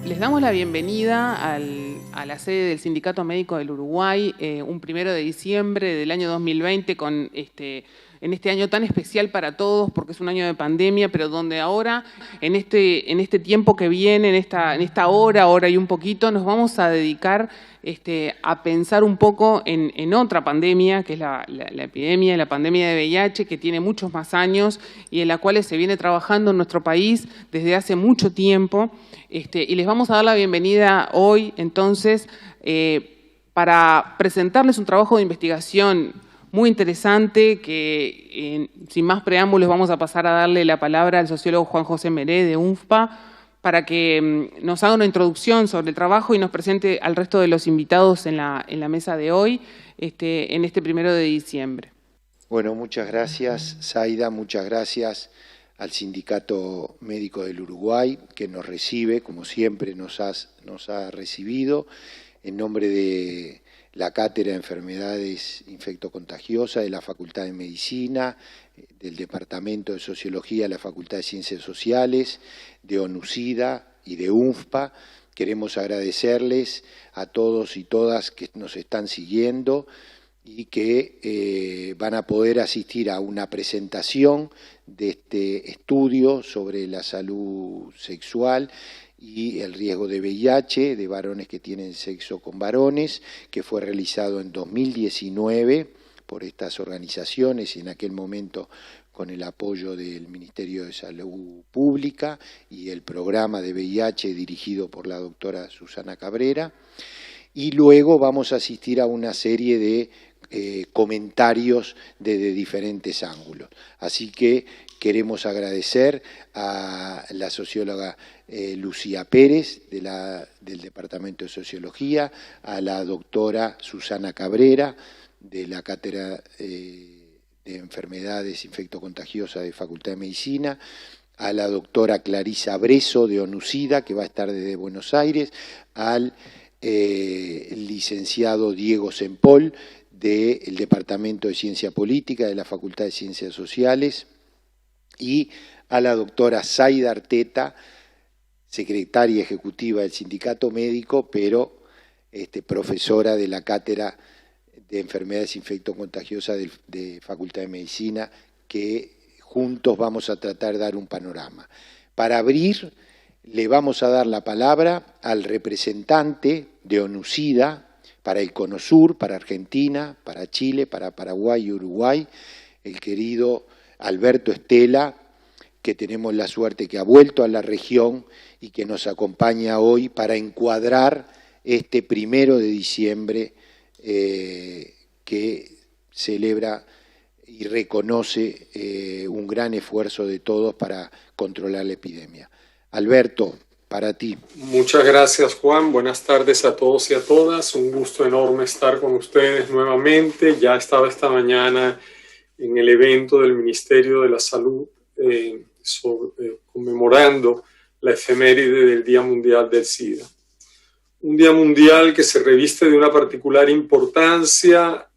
Les damos la bienvenida a la sede del Sindicato Médico del Uruguay, un 1 de diciembre del año 2020, en este año tan especial para todos, porque es un año de pandemia, pero donde ahora, en este tiempo que viene, en esta hora y un poquito, nos vamos a dedicar a pensar un poco en otra pandemia, que es la pandemia de VIH, que tiene muchos más años y en la cual se viene trabajando en nuestro país desde hace mucho tiempo. Y les vamos a dar la bienvenida hoy, entonces, para presentarles un trabajo de investigación muy interesante que, sin más preámbulos, vamos a pasar a darle la palabra al sociólogo Juan José Meré de UNFPA para que nos haga una introducción sobre el trabajo y nos presente al resto de los invitados en la mesa de hoy, en este 1 de diciembre. Bueno, muchas gracias, Zaida, muchas gracias al Sindicato Médico del Uruguay, que nos recibe, como siempre nos ha recibido, en nombre de la Cátedra de Enfermedades Infectocontagiosas de la Facultad de Medicina, del Departamento de Sociología de la Facultad de Ciencias Sociales, de ONUCIDA y de UNFPA. Queremos agradecerles a todos y todas que nos están siguiendo y que van a poder asistir a una presentación de este estudio sobre la salud sexual y el riesgo de VIH de varones que tienen sexo con varones, que fue realizado en 2019 por estas organizaciones y en aquel momento con el apoyo del Ministerio de Salud Pública y el programa de VIH dirigido por la doctora Susana Cabrera. Y luego vamos a asistir a una serie de comentarios desde diferentes ángulos. Así que queremos agradecer a la socióloga Lucía Pérez del Departamento de Sociología, a la doctora Susana Cabrera de la Cátedra de Enfermedades Infectocontagiosas de Facultad de Medicina, a la doctora Clarisa Breso de ONUCIDA, que va a estar desde Buenos Aires, al licenciado Diego Sempol del Departamento de Ciencia Política de la Facultad de Ciencias Sociales y a la doctora Zaida Arteta, secretaria ejecutiva del Sindicato Médico, pero profesora de la Cátedra de Enfermedades Infectocontagiosas de Facultad de Medicina, que juntos vamos a tratar de dar un panorama. Para abrir, le vamos a dar la palabra al representante de ONUCIDA para el Cono Sur, para Argentina, para Chile, para Paraguay y Uruguay, el querido Alberto Estela, que tenemos la suerte que ha vuelto a la región y que nos acompaña hoy para encuadrar este 1 de diciembre que celebra y reconoce un gran esfuerzo de todos para controlar la epidemia. Alberto, para ti. Muchas gracias, Juan. Buenas tardes a todos y a todas. Un gusto enorme estar con ustedes nuevamente. Ya estaba esta mañana en el evento del Ministerio de la Salud conmemorando la efeméride del Día Mundial del SIDA. Un día mundial que se reviste de una particular importancia,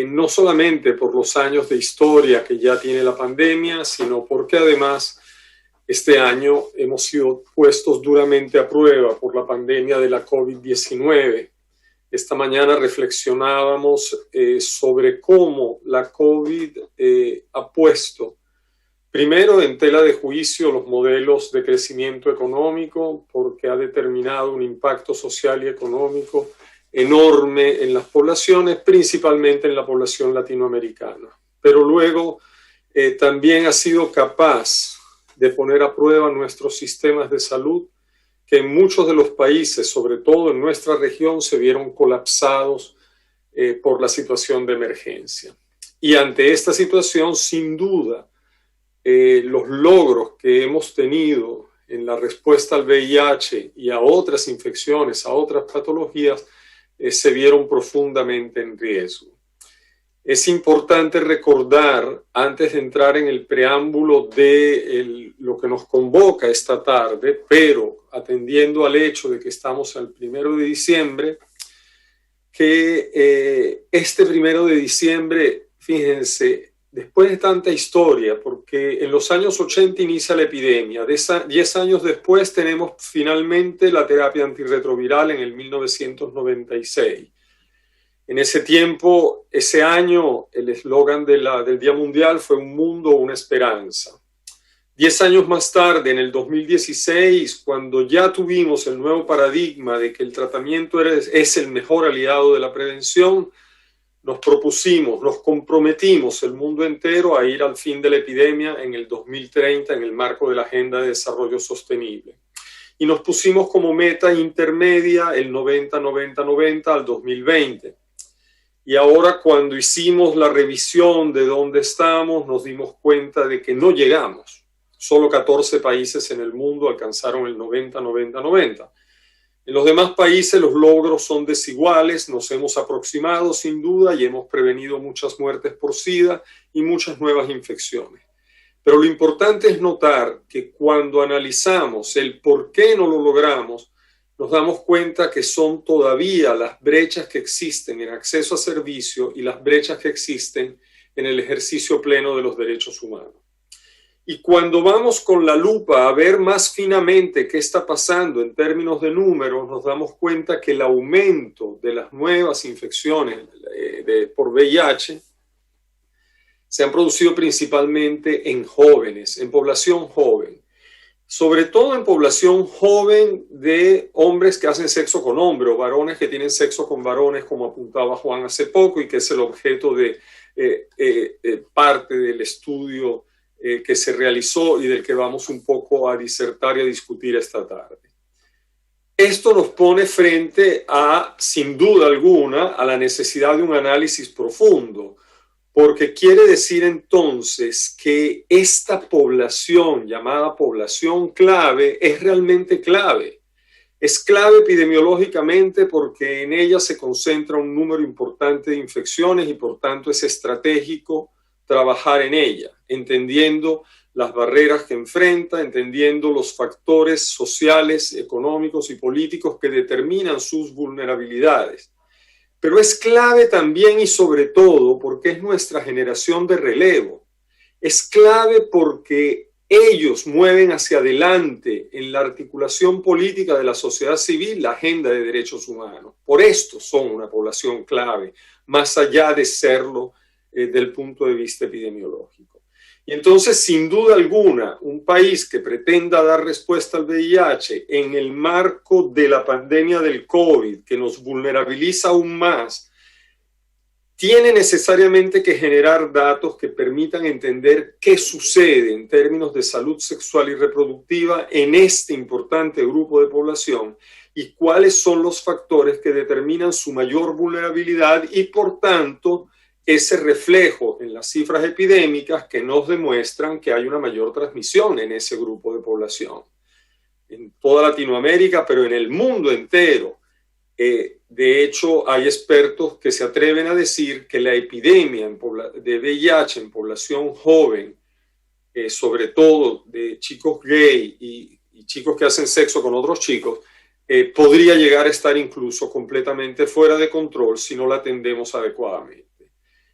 no solamente por los años de historia que ya tiene la pandemia, sino porque además este año hemos sido puestos duramente a prueba por la pandemia de la COVID-19. Esta mañana reflexionábamos sobre cómo la COVID ha puesto primero en tela de juicio los modelos de crecimiento económico, porque ha determinado un impacto social y económico enorme en las poblaciones, principalmente en la población latinoamericana. Pero luego también ha sido capaz de poner a prueba nuestros sistemas de salud, que en muchos de los países, sobre todo en nuestra región, se vieron colapsados por la situación de emergencia. Y ante esta situación, sin duda, los logros que hemos tenido en la respuesta al VIH y a otras infecciones, a otras patologías, se vieron profundamente en riesgo. Es importante recordar, antes de entrar en el preámbulo de lo que nos convoca esta tarde, pero atendiendo al hecho de que estamos al 1 de diciembre, que este 1 de diciembre, fíjense, después de tanta historia, porque en los años 80 inicia la epidemia, 10 años después tenemos finalmente la terapia antirretroviral en el 1996. En ese tiempo, ese año, el eslogan del Día Mundial fue un mundo, una esperanza. 10 años más tarde, en el 2016, cuando ya tuvimos el nuevo paradigma de que el tratamiento es el mejor aliado de la prevención, nos propusimos, nos comprometimos el mundo entero a ir al fin de la epidemia en el 2030 en el marco de la Agenda de Desarrollo Sostenible. Y nos pusimos como meta intermedia el 90-90-90 al 2020. Y ahora cuando hicimos la revisión de dónde estamos, nos dimos cuenta de que no llegamos. Solo 14 países en el mundo alcanzaron el 90-90-90. En los demás países los logros son desiguales, nos hemos aproximado sin duda y hemos prevenido muchas muertes por SIDA y muchas nuevas infecciones. Pero lo importante es notar que cuando analizamos el por qué no lo logramos, nos damos cuenta que son todavía las brechas que existen en acceso a servicio y las brechas que existen en el ejercicio pleno de los derechos humanos. Y cuando vamos con la lupa a ver más finamente qué está pasando en términos de números, nos damos cuenta que el aumento de las nuevas infecciones por VIH se han producido principalmente en jóvenes, en población joven. Sobre todo en población joven de hombres que hacen sexo con hombres o varones que tienen sexo con varones, como apuntaba Juan hace poco, y que es el objeto de parte del estudio que se realizó y del que vamos un poco a disertar y a discutir esta tarde. Esto nos pone frente a, sin duda alguna, a la necesidad de un análisis profundo, porque quiere decir entonces que esta población, llamada población clave, es realmente clave. Es clave epidemiológicamente porque en ella se concentra un número importante de infecciones y por tanto es estratégico trabajar en ella, entendiendo las barreras que enfrenta, entendiendo los factores sociales, económicos y políticos que determinan sus vulnerabilidades. Pero es clave también y sobre todo porque es nuestra generación de relevo. Es clave porque ellos mueven hacia adelante en la articulación política de la sociedad civil la agenda de derechos humanos. Por esto son una población clave, más allá de serlo del punto de vista epidemiológico. Y entonces, sin duda alguna, un país que pretenda dar respuesta al VIH en el marco de la pandemia del COVID, que nos vulnerabiliza aún más, tiene necesariamente que generar datos que permitan entender qué sucede en términos de salud sexual y reproductiva en este importante grupo de población y cuáles son los factores que determinan su mayor vulnerabilidad y, por tanto, ese reflejo en las cifras epidémicas que nos demuestran que hay una mayor transmisión en ese grupo de población. En toda Latinoamérica, pero en el mundo entero. De hecho, hay expertos que se atreven a decir que la epidemia de VIH en población joven, sobre todo de chicos gay y chicos que hacen sexo con otros chicos, podría llegar a estar incluso completamente fuera de control si no la atendemos adecuadamente.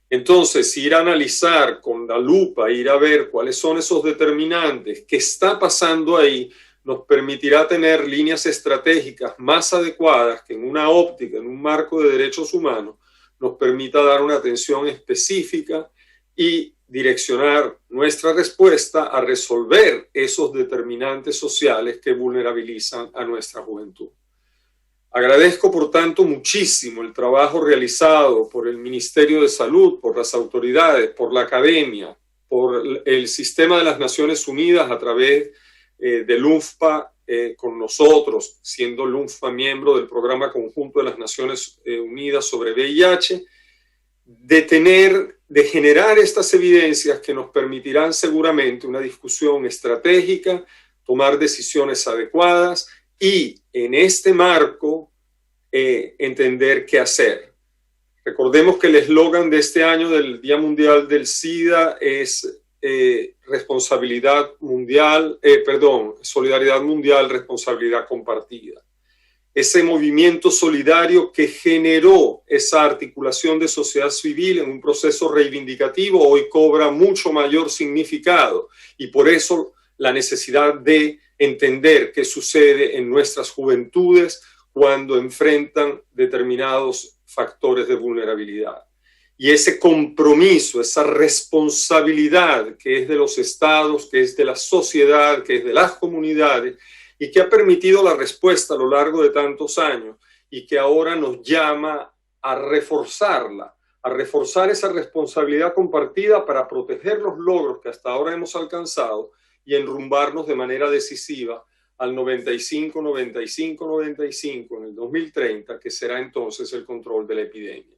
Entonces, ir a analizar con la lupa, ir a ver cuáles son esos determinantes, qué está pasando ahí, nos permitirá tener líneas estratégicas más adecuadas que en una óptica, en un marco de derechos humanos, nos permita dar una atención específica y direccionar nuestra respuesta a resolver esos determinantes sociales que vulnerabilizan a nuestra juventud. Agradezco, por tanto, muchísimo el trabajo realizado por el Ministerio de Salud, por las autoridades, por la academia, por el sistema de las Naciones Unidas a través del UNFPA con nosotros, siendo el UNFPA miembro del Programa Conjunto de las Naciones Unidas sobre VIH, de generar estas evidencias que nos permitirán seguramente una discusión estratégica, tomar decisiones adecuadas y en este marco entender qué hacer. Recordemos que el eslogan de este año del Día Mundial del SIDA es solidaridad mundial, responsabilidad compartida. ese movimiento solidario que generó esa articulación de sociedad civil en un proceso reivindicativo, hoy cobra mucho mayor significado, y por eso la necesidad de entender qué sucede en nuestras juventudes cuando enfrentan determinados factores de vulnerabilidad. Y ese compromiso, esa responsabilidad que es de los estados, que es de la sociedad, que es de las comunidades, y que ha permitido la respuesta a lo largo de tantos años, y que ahora nos llama a reforzarla, a reforzar esa responsabilidad compartida para proteger los logros que hasta ahora hemos alcanzado y enrumbarnos de manera decisiva al 95, 95, 95 en el 2030, que será entonces el control de la epidemia.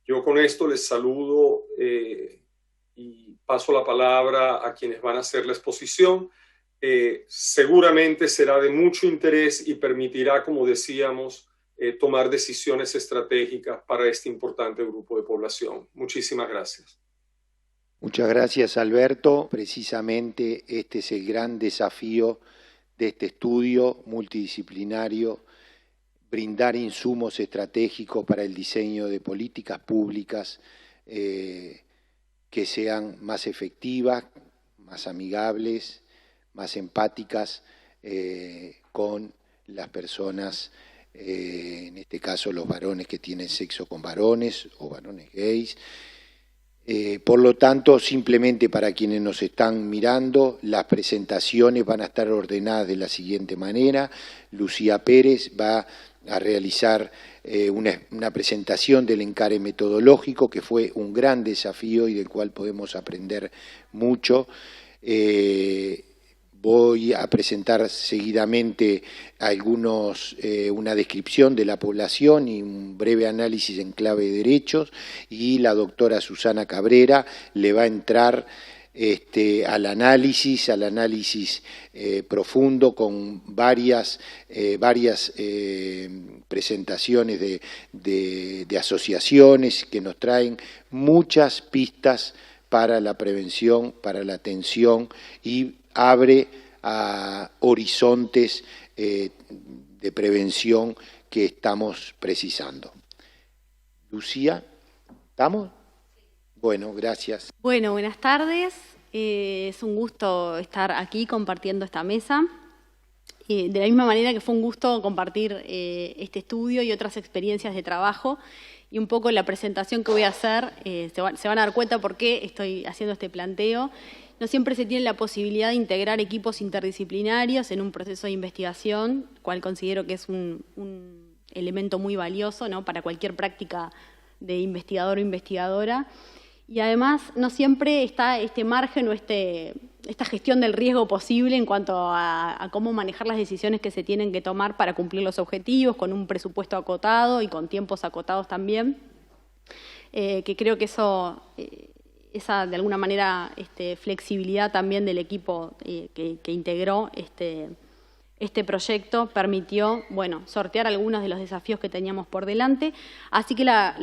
Yo con esto les saludo y paso la palabra a quienes van a hacer la exposición. Seguramente será de mucho interés y permitirá, como decíamos, tomar decisiones estratégicas para este importante grupo de población. Muchísimas gracias. Muchas gracias, Alberto. Precisamente este es el gran desafío de este estudio multidisciplinario, brindar insumos estratégicos para el diseño de políticas públicas que sean más efectivas, más amigables, más empáticas con las personas, en este caso los varones que tienen sexo con varones o varones gays. Por lo tanto, simplemente para quienes nos están mirando, las presentaciones van a estar ordenadas de la siguiente manera. Lucía Pérez va a realizar una presentación del encare metodológico, que fue un gran desafío y del cual podemos aprender mucho. Voy a presentar seguidamente una descripción de la población y un breve análisis en clave de derechos, y la doctora Susana Cabrera le va a entrar al análisis profundo con varias presentaciones de asociaciones que nos traen muchas pistas para la prevención, para la atención, y abre a horizontes de prevención que estamos precisando. Lucía, ¿estamos? Bueno, gracias. Bueno, buenas tardes. Es un gusto estar aquí compartiendo esta mesa. De la misma manera que fue un gusto compartir este estudio y otras experiencias de trabajo. Y un poco la presentación que voy a hacer, se van a dar cuenta por qué estoy haciendo este planteo. No siempre se tiene la posibilidad de integrar equipos interdisciplinarios en un proceso de investigación, cual considero que es un elemento muy valioso, ¿no?, para cualquier práctica de investigador o investigadora. Y además no siempre está este margen o esta gestión del riesgo posible en cuanto a cómo manejar las decisiones que se tienen que tomar para cumplir los objetivos, con un presupuesto acotado y con tiempos acotados también, que creo que eso... esa, de alguna manera, flexibilidad también del equipo que integró este proyecto permitió, bueno, sortear algunos de los desafíos que teníamos por delante. Así que la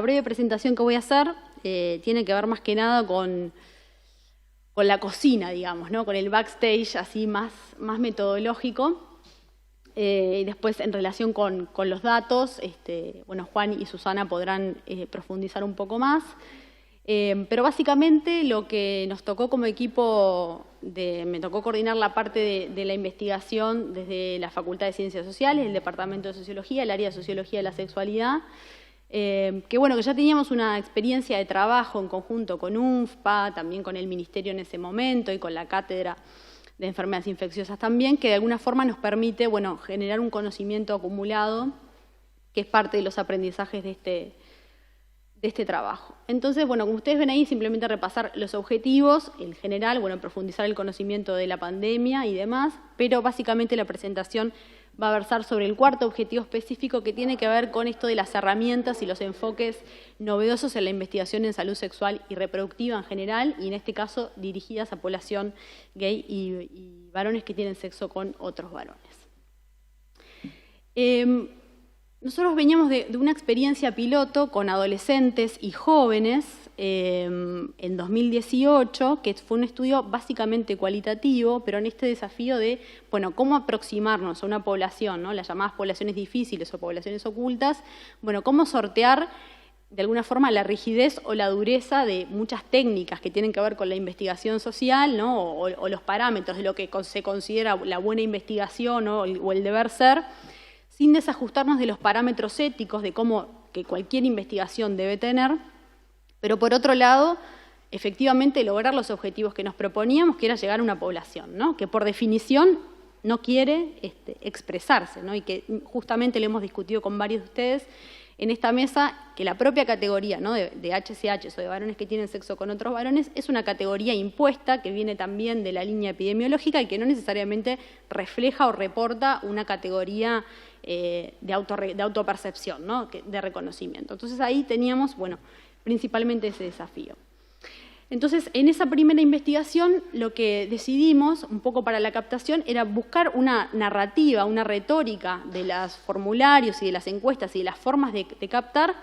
breve presentación que voy a hacer tiene que ver más que nada con la cocina, digamos, ¿no?, con el backstage así más metodológico. Y después, en relación con los datos, bueno, Juan y Susana podrán profundizar un poco más. Pero básicamente lo que nos tocó como equipo, me tocó coordinar la parte de la investigación desde la Facultad de Ciencias Sociales, el Departamento de Sociología, el área de Sociología de la Sexualidad, que bueno, que ya teníamos una experiencia de trabajo en conjunto con UNFPA, también con el Ministerio en ese momento y con la Cátedra de Enfermedades Infecciosas también, que de alguna forma nos permite, bueno, generar un conocimiento acumulado que es parte de los aprendizajes de este trabajo. Entonces, bueno, como ustedes ven ahí, simplemente repasar los objetivos, en general, bueno, profundizar el conocimiento de la pandemia y demás, pero básicamente la presentación va a versar sobre el cuarto objetivo específico, que tiene que ver con esto de las herramientas y los enfoques novedosos en la investigación en salud sexual y reproductiva en general, y en este caso dirigidas a población gay y varones que tienen sexo con otros varones. Nosotros veníamos de una experiencia piloto con adolescentes y jóvenes en 2018, que fue un estudio básicamente cualitativo, pero en este desafío de, bueno, cómo aproximarnos a una población, ¿no? Las llamadas poblaciones difíciles o poblaciones ocultas, bueno, cómo sortear de alguna forma la rigidez o la dureza de muchas técnicas que tienen que ver con la investigación social, ¿no? o los parámetros de lo que se considera la buena investigación, ¿no? o el deber ser, sin desajustarnos de los parámetros éticos de cómo que cualquier investigación debe tener, pero por otro lado, efectivamente lograr los objetivos que nos proponíamos, que era llegar a una población, ¿no? Que por definición no quiere expresarse, ¿no? Y que justamente lo hemos discutido con varios de ustedes en esta mesa, que la propia categoría, ¿no? de HCH o de varones que tienen sexo con otros varones es una categoría impuesta que viene también de la línea epidemiológica y que no necesariamente refleja o reporta una categoría de autopercepción, ¿no? De reconocimiento. Entonces ahí teníamos, bueno, principalmente ese desafío. Entonces, en esa primera investigación, lo que decidimos, un poco para la captación, era buscar una narrativa, una retórica de los formularios y de las encuestas y de las formas de captar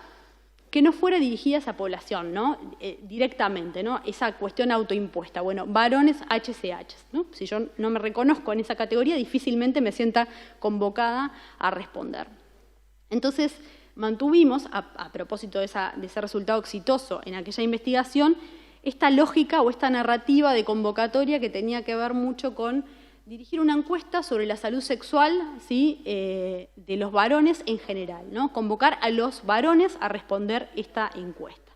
que no fuera dirigida a esa población, ¿no? Directamente, ¿no? Esa cuestión autoimpuesta. Bueno, varones HCH, ¿no? Si yo no me reconozco en esa categoría, difícilmente me sienta convocada a responder. Entonces, mantuvimos, a propósito de ese resultado exitoso en aquella investigación, esta lógica o esta narrativa de convocatoria que tenía que ver mucho con dirigir una encuesta sobre la salud sexual, ¿sí? De los varones en general, ¿no? Convocar a los varones a responder esta encuesta.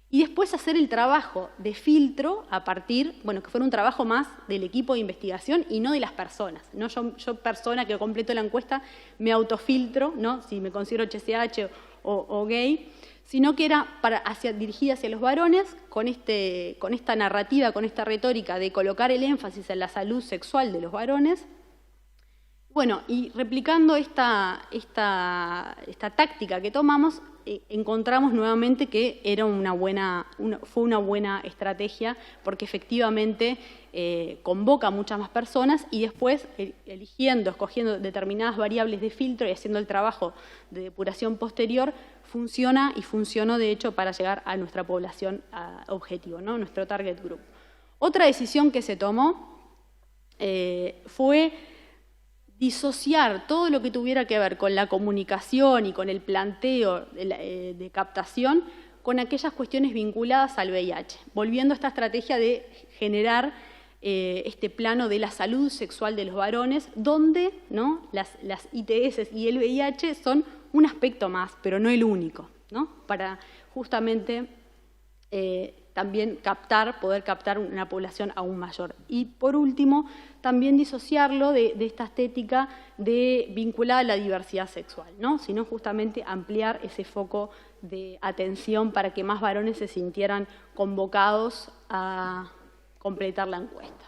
Y después hacer el trabajo de filtro a partir, bueno, que fuera un trabajo más del equipo de investigación y no de las personas, ¿no? Yo persona que completo la encuesta, me autofiltro, ¿no? Si me considero HCH o gay, sino que era dirigida hacia los varones con esta narrativa, con esta retórica de colocar el énfasis en la salud sexual de los varones. Bueno, y replicando esta táctica que tomamos, encontramos nuevamente que era fue una buena estrategia porque efectivamente convoca a muchas más personas y después escogiendo determinadas variables de filtro y haciendo el trabajo de depuración posterior, funciona y funcionó de hecho para llegar a nuestra población objetivo, ¿no? Nuestro target group. Otra decisión que se tomó fue disociar todo lo que tuviera que ver con la comunicación y con el planteo de captación con aquellas cuestiones vinculadas al VIH, volviendo a esta estrategia de generar este plano de la salud sexual de los varones, donde, ¿no? las ITS y el VIH son un aspecto más, pero no el único, ¿no? Para justamente también poder captar una población aún mayor. Y por último, también disociarlo de esta estética vinculada a la diversidad sexual, ¿no? Sino justamente ampliar ese foco de atención para que más varones se sintieran convocados a completar la encuesta.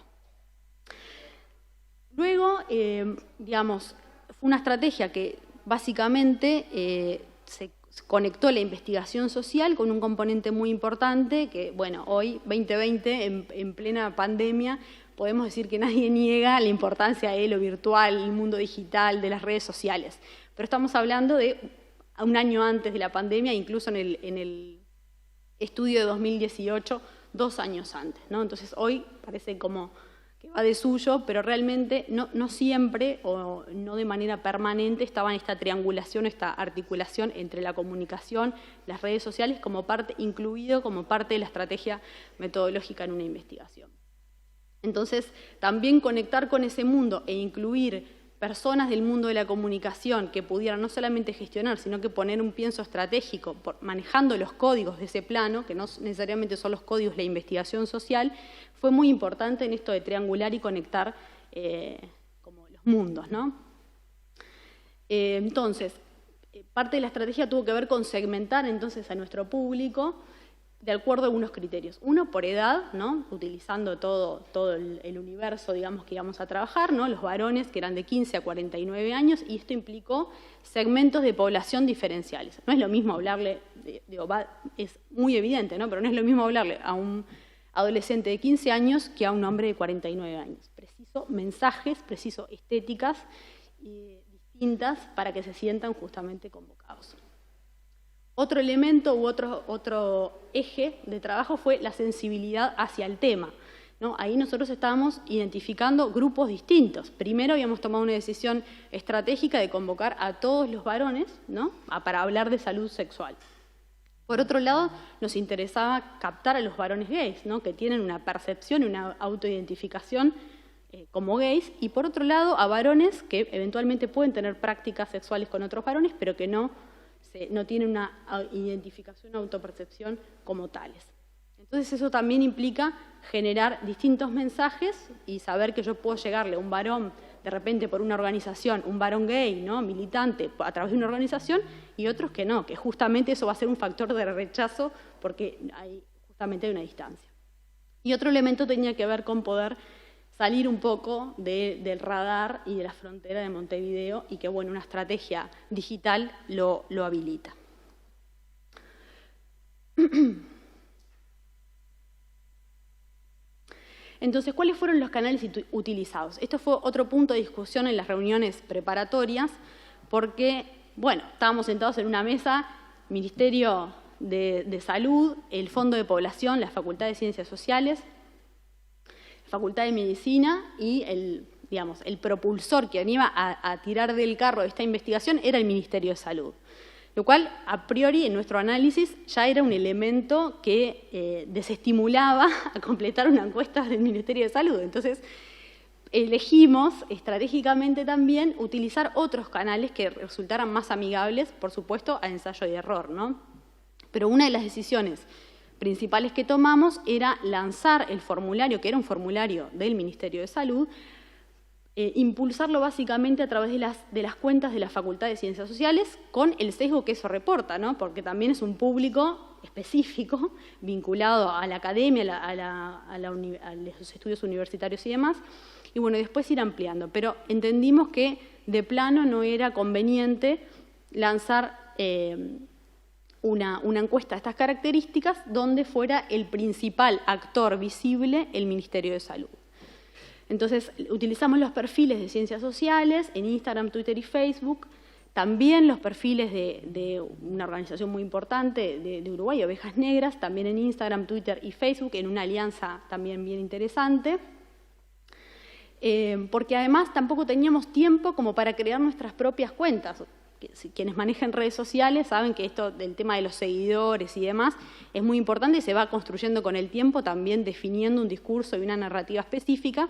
Luego, digamos, fue una estrategia que básicamente se conectó la investigación social con un componente muy importante que, bueno, hoy, 2020, en plena pandemia, podemos decir que nadie niega la importancia de lo virtual, el mundo digital, de las redes sociales. Pero estamos hablando de un año antes de la pandemia, incluso en el estudio de 2018, 2 años antes, ¿no? Entonces hoy parece como que va de suyo, pero realmente no siempre o no de manera permanente estaba en esta triangulación, esta articulación entre la comunicación, las redes sociales, incluido como parte de la estrategia metodológica en una investigación. Entonces, también conectar con ese mundo e incluir personas del mundo de la comunicación que pudieran no solamente gestionar, sino que poner un pienso estratégico manejando los códigos de ese plano, que no necesariamente son los códigos de la investigación social, fue muy importante en esto de triangular y conectar como los mundos, ¿no? Entonces, parte de la estrategia tuvo que ver con segmentar entonces a nuestro público de acuerdo a algunos criterios. Uno, por edad, ¿no? Utilizando todo el universo, digamos, que íbamos a trabajar, ¿no? Los varones, que eran de 15 a 49 años, y esto implicó segmentos de población diferenciales. No es lo mismo hablarle, es muy evidente, ¿no? Pero no es lo mismo hablarle a un adolescente de 15 años que a un hombre de 49 años. Preciso mensajes, preciso estéticas distintas para que se sientan justamente convocados. Otro elemento u otro eje de trabajo fue la sensibilidad hacia el tema, ¿no? Ahí nosotros estábamos identificando grupos distintos. Primero habíamos tomado una decisión estratégica de convocar a todos los varones, ¿no? Para hablar de salud sexual. Por otro lado, nos interesaba captar a los varones gays, ¿no? Que tienen una percepción y una autoidentificación como gays, y por otro lado a varones que eventualmente pueden tener prácticas sexuales con otros varones, pero que no tienen una identificación o autopercepción como tales. Entonces eso también implica generar distintos mensajes y saber que yo puedo llegarle a un varón de repente por una organización, un varón gay, ¿no? Militante a través de una organización, y otros que no, que justamente eso va a ser un factor de rechazo porque justamente hay una distancia. Y otro elemento tenía que ver con poder salir un poco del radar y de la frontera de Montevideo, y que, bueno, una estrategia digital lo habilita. Entonces, ¿cuáles fueron los canales utilizados? Esto fue otro punto de discusión en las reuniones preparatorias, porque, bueno, estábamos sentados en una mesa, Ministerio de Salud, el Fondo de Población, la Facultad de Ciencias Sociales, Facultad de Medicina, y el propulsor que iba a tirar del carro de esta investigación era el Ministerio de Salud. Lo cual, a priori, en nuestro análisis, ya era un elemento que desestimulaba a completar una encuesta del Ministerio de Salud. Entonces, elegimos estratégicamente también utilizar otros canales que resultaran más amigables, por supuesto, a ensayo y error, ¿no? Pero una de las decisiones principales que tomamos era lanzar el formulario, que era un formulario del Ministerio de Salud, impulsarlo básicamente a través de las cuentas de la Facultad de Ciencias Sociales, con el sesgo que eso reporta, ¿no? Porque también es un público específico, vinculado a la academia, a los estudios universitarios y demás, y bueno, después ir ampliando. Pero entendimos que de plano no era conveniente lanzar una encuesta de estas características donde fuera el principal actor visible el Ministerio de Salud. Entonces, utilizamos los perfiles de Ciencias Sociales en Instagram, Twitter y Facebook, también los perfiles de una organización muy importante de Uruguay, Ovejas Negras, también en Instagram, Twitter y Facebook, en una alianza también bien interesante, porque además tampoco teníamos tiempo como para crear nuestras propias cuentas. Quienes manejan redes sociales saben que esto del tema de los seguidores y demás es muy importante y se va construyendo con el tiempo, también definiendo un discurso y una narrativa específica.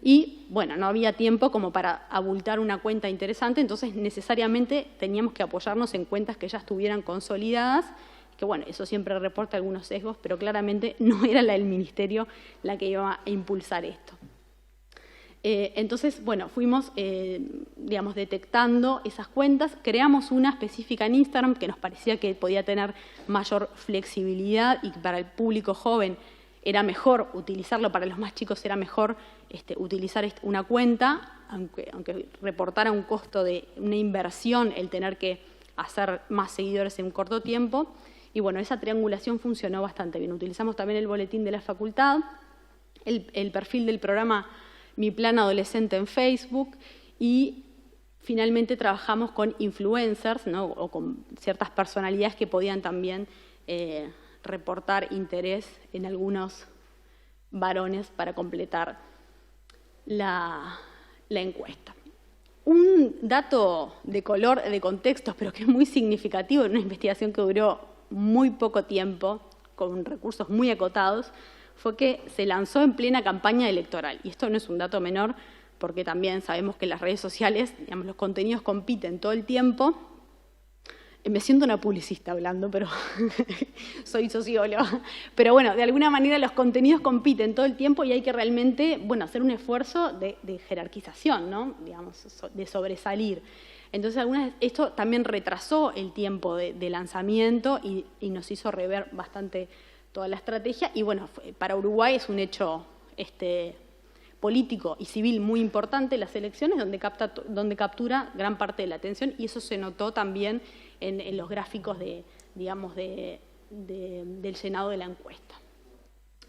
Y, bueno, no había tiempo como para abultar una cuenta interesante, entonces necesariamente teníamos que apoyarnos en cuentas que ya estuvieran consolidadas, que, bueno, eso siempre reporta algunos sesgos, pero claramente no era la del Ministerio la que iba a impulsar esto. Entonces, bueno, fuimos, digamos, detectando esas cuentas, creamos una específica en Instagram que nos parecía que podía tener mayor flexibilidad y que para el público joven era mejor utilizarlo, para los más chicos era mejor utilizar una cuenta, aunque reportara un costo de una inversión el tener que hacer más seguidores en un corto tiempo. Y bueno, esa triangulación funcionó bastante bien. Utilizamos también el boletín de la facultad, el perfil del programa Mi Plan Adolescente en Facebook, y finalmente trabajamos con influencers, ¿no? O con ciertas personalidades que podían también reportar interés en algunos varones para completar la encuesta. Un dato de color, de contextos, pero que es muy significativo en una investigación que duró muy poco tiempo, con recursos muy acotados, fue que se lanzó en plena campaña electoral. Y esto no es un dato menor, porque también sabemos que en las redes sociales, digamos, los contenidos compiten todo el tiempo. Me siento una publicista hablando, pero soy socióloga. Pero bueno, de alguna manera los contenidos compiten todo el tiempo y hay que realmente, bueno, hacer un esfuerzo de jerarquización, ¿no? Digamos, de sobresalir. Entonces, esto también retrasó el tiempo de lanzamiento y nos hizo rever bastante toda la estrategia. Y bueno, para Uruguay es un hecho político y civil muy importante las elecciones, donde captura gran parte de la atención, y eso se notó también en los gráficos del llenado de la encuesta.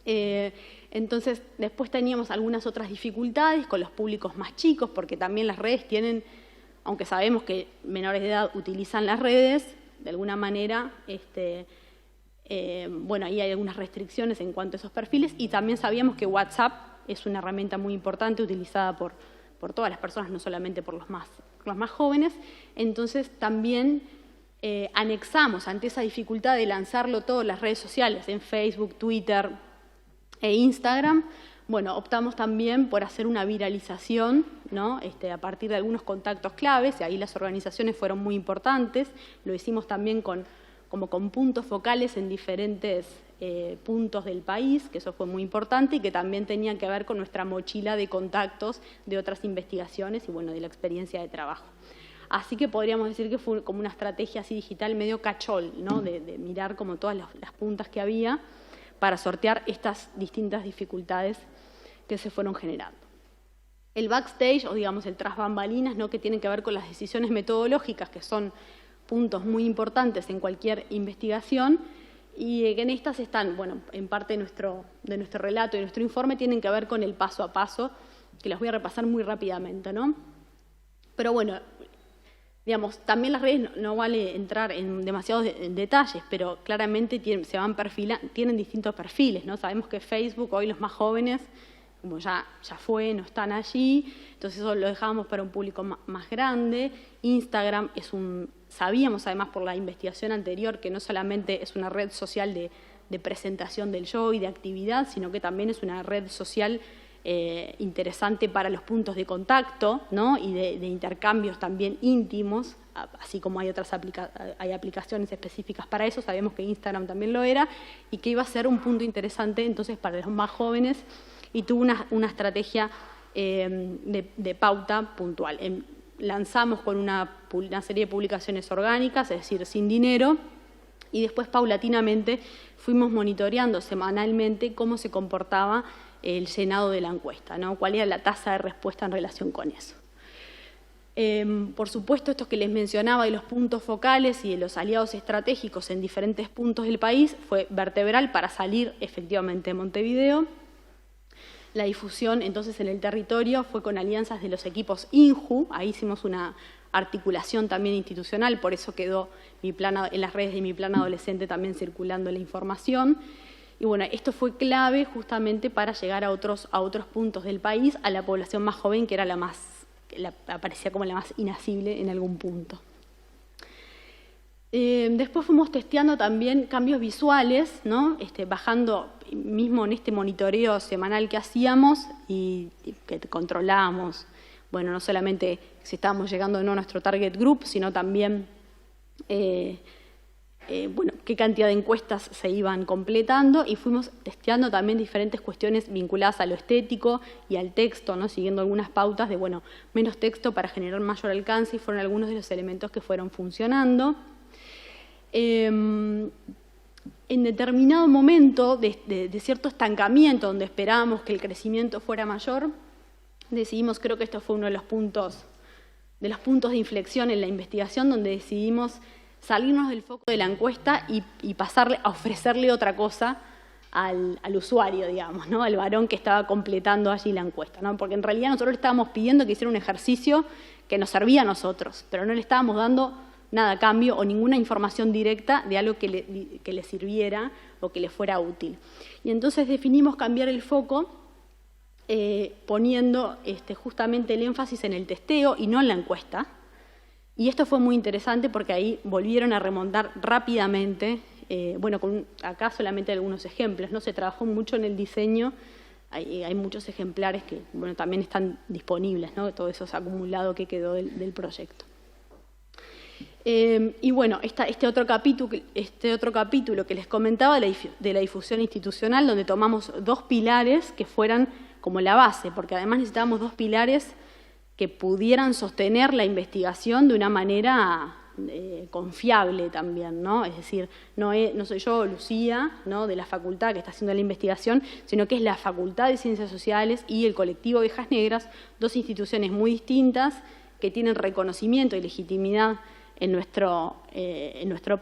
Entonces, después teníamos algunas otras dificultades con los públicos más chicos, porque también las redes tienen aunque sabemos que menores de edad utilizan las redes, de alguna manera, bueno, ahí hay algunas restricciones en cuanto a esos perfiles, y también sabíamos que WhatsApp es una herramienta muy importante utilizada por todas las personas, no solamente por los más jóvenes. Entonces también anexamos ante esa dificultad de lanzarlo todo en las redes sociales, en Facebook, Twitter e Instagram. Bueno, optamos también por hacer una viralización, ¿no? A partir de algunos contactos claves, y ahí las organizaciones fueron muy importantes. Lo hicimos también como con puntos focales en diferentes puntos del país, que eso fue muy importante y que también tenían que ver con nuestra mochila de contactos de otras investigaciones y, bueno, de la experiencia de trabajo. Así que podríamos decir que fue como una estrategia así digital medio cachol, ¿no? De mirar como todas las puntas que había para sortear estas distintas dificultades que se fueron generando. El backstage, o digamos el tras bambalinas, ¿no? Que tienen que ver con las decisiones metodológicas, que son puntos muy importantes en cualquier investigación, y que en estas están, bueno, en parte de nuestro relato y nuestro informe, tienen que ver con el paso a paso, que las voy a repasar muy rápidamente, ¿no? Pero bueno, digamos, también las redes no vale entrar en demasiados detalles, pero claramente tienen distintos perfiles, ¿no? Sabemos que Facebook, hoy los más jóvenes, como ya fue, no están allí, entonces eso lo dejábamos para un público más grande. Instagram sabíamos además por la investigación anterior que no solamente es una red social de presentación del yo y de actividad, sino que también es una red social interesante para los puntos de contacto, ¿no? Y de intercambios también íntimos, así como hay otras aplicaciones específicas para eso. Sabemos que Instagram también lo era y que iba a ser un punto interesante entonces para los más jóvenes, y tuvo una estrategia de pauta puntual. Lanzamos con una serie de publicaciones orgánicas, es decir, sin dinero, y después paulatinamente fuimos monitoreando semanalmente cómo se comportaba el llenado de la encuesta, ¿no? Cuál era la tasa de respuesta en relación con eso. Por supuesto, esto que les mencionaba de los puntos focales y de los aliados estratégicos en diferentes puntos del país fue vertebral para salir efectivamente de Montevideo. La difusión entonces en el territorio fue con alianzas de los equipos INJU, ahí hicimos una articulación también institucional, por eso quedó en las redes de Mi Plan Adolescente también circulando la información. Y bueno, esto fue clave justamente para llegar a otros puntos del país, a la población más joven, que era aparecía como la más inasible en algún punto. Después fuimos testeando también cambios visuales, ¿no? Bajando mismo en este monitoreo semanal que hacíamos y que controlábamos, bueno, no solamente si estábamos llegando o no a nuestro target group, sino también bueno, qué cantidad de encuestas se iban completando, y fuimos testeando también diferentes cuestiones vinculadas a lo estético y al texto, ¿no? Siguiendo algunas pautas de, bueno, menos texto para generar mayor alcance, y fueron algunos de los elementos que fueron funcionando. En determinado momento de cierto estancamiento, donde esperábamos que el crecimiento fuera mayor, decidimos, creo que esto fue uno de los puntos de inflexión en la investigación, donde decidimos salirnos del foco de la encuesta y pasarle a ofrecerle otra cosa al usuario, digamos, ¿no? Al varón que estaba completando allí la encuesta, ¿no? Porque en realidad nosotros le estábamos pidiendo que hiciera un ejercicio que nos servía a nosotros, pero no le estábamos dando nada a cambio o ninguna información directa de algo que le sirviera o que le fuera útil. Y entonces definimos cambiar el foco poniendo justamente el énfasis en el testeo y no en la encuesta. Y esto fue muy interesante porque ahí volvieron a remontar rápidamente, bueno, acá solamente algunos ejemplos, ¿no? Se trabajó mucho en el diseño, hay muchos ejemplares que, bueno, también están disponibles, ¿no? Todo eso es acumulado que quedó del proyecto. Y bueno, este otro capítulo que les comentaba de la difusión institucional, donde tomamos dos pilares que fueran como la base, porque además necesitábamos dos pilares que pudieran sostener la investigación de una manera confiable también, ¿no? Es decir, no soy yo, Lucía, ¿no?, de la facultad que está haciendo la investigación, sino que es la Facultad de Ciencias Sociales y el colectivo Ovejas Negras, dos instituciones muy distintas que tienen reconocimiento y legitimidad en nuestro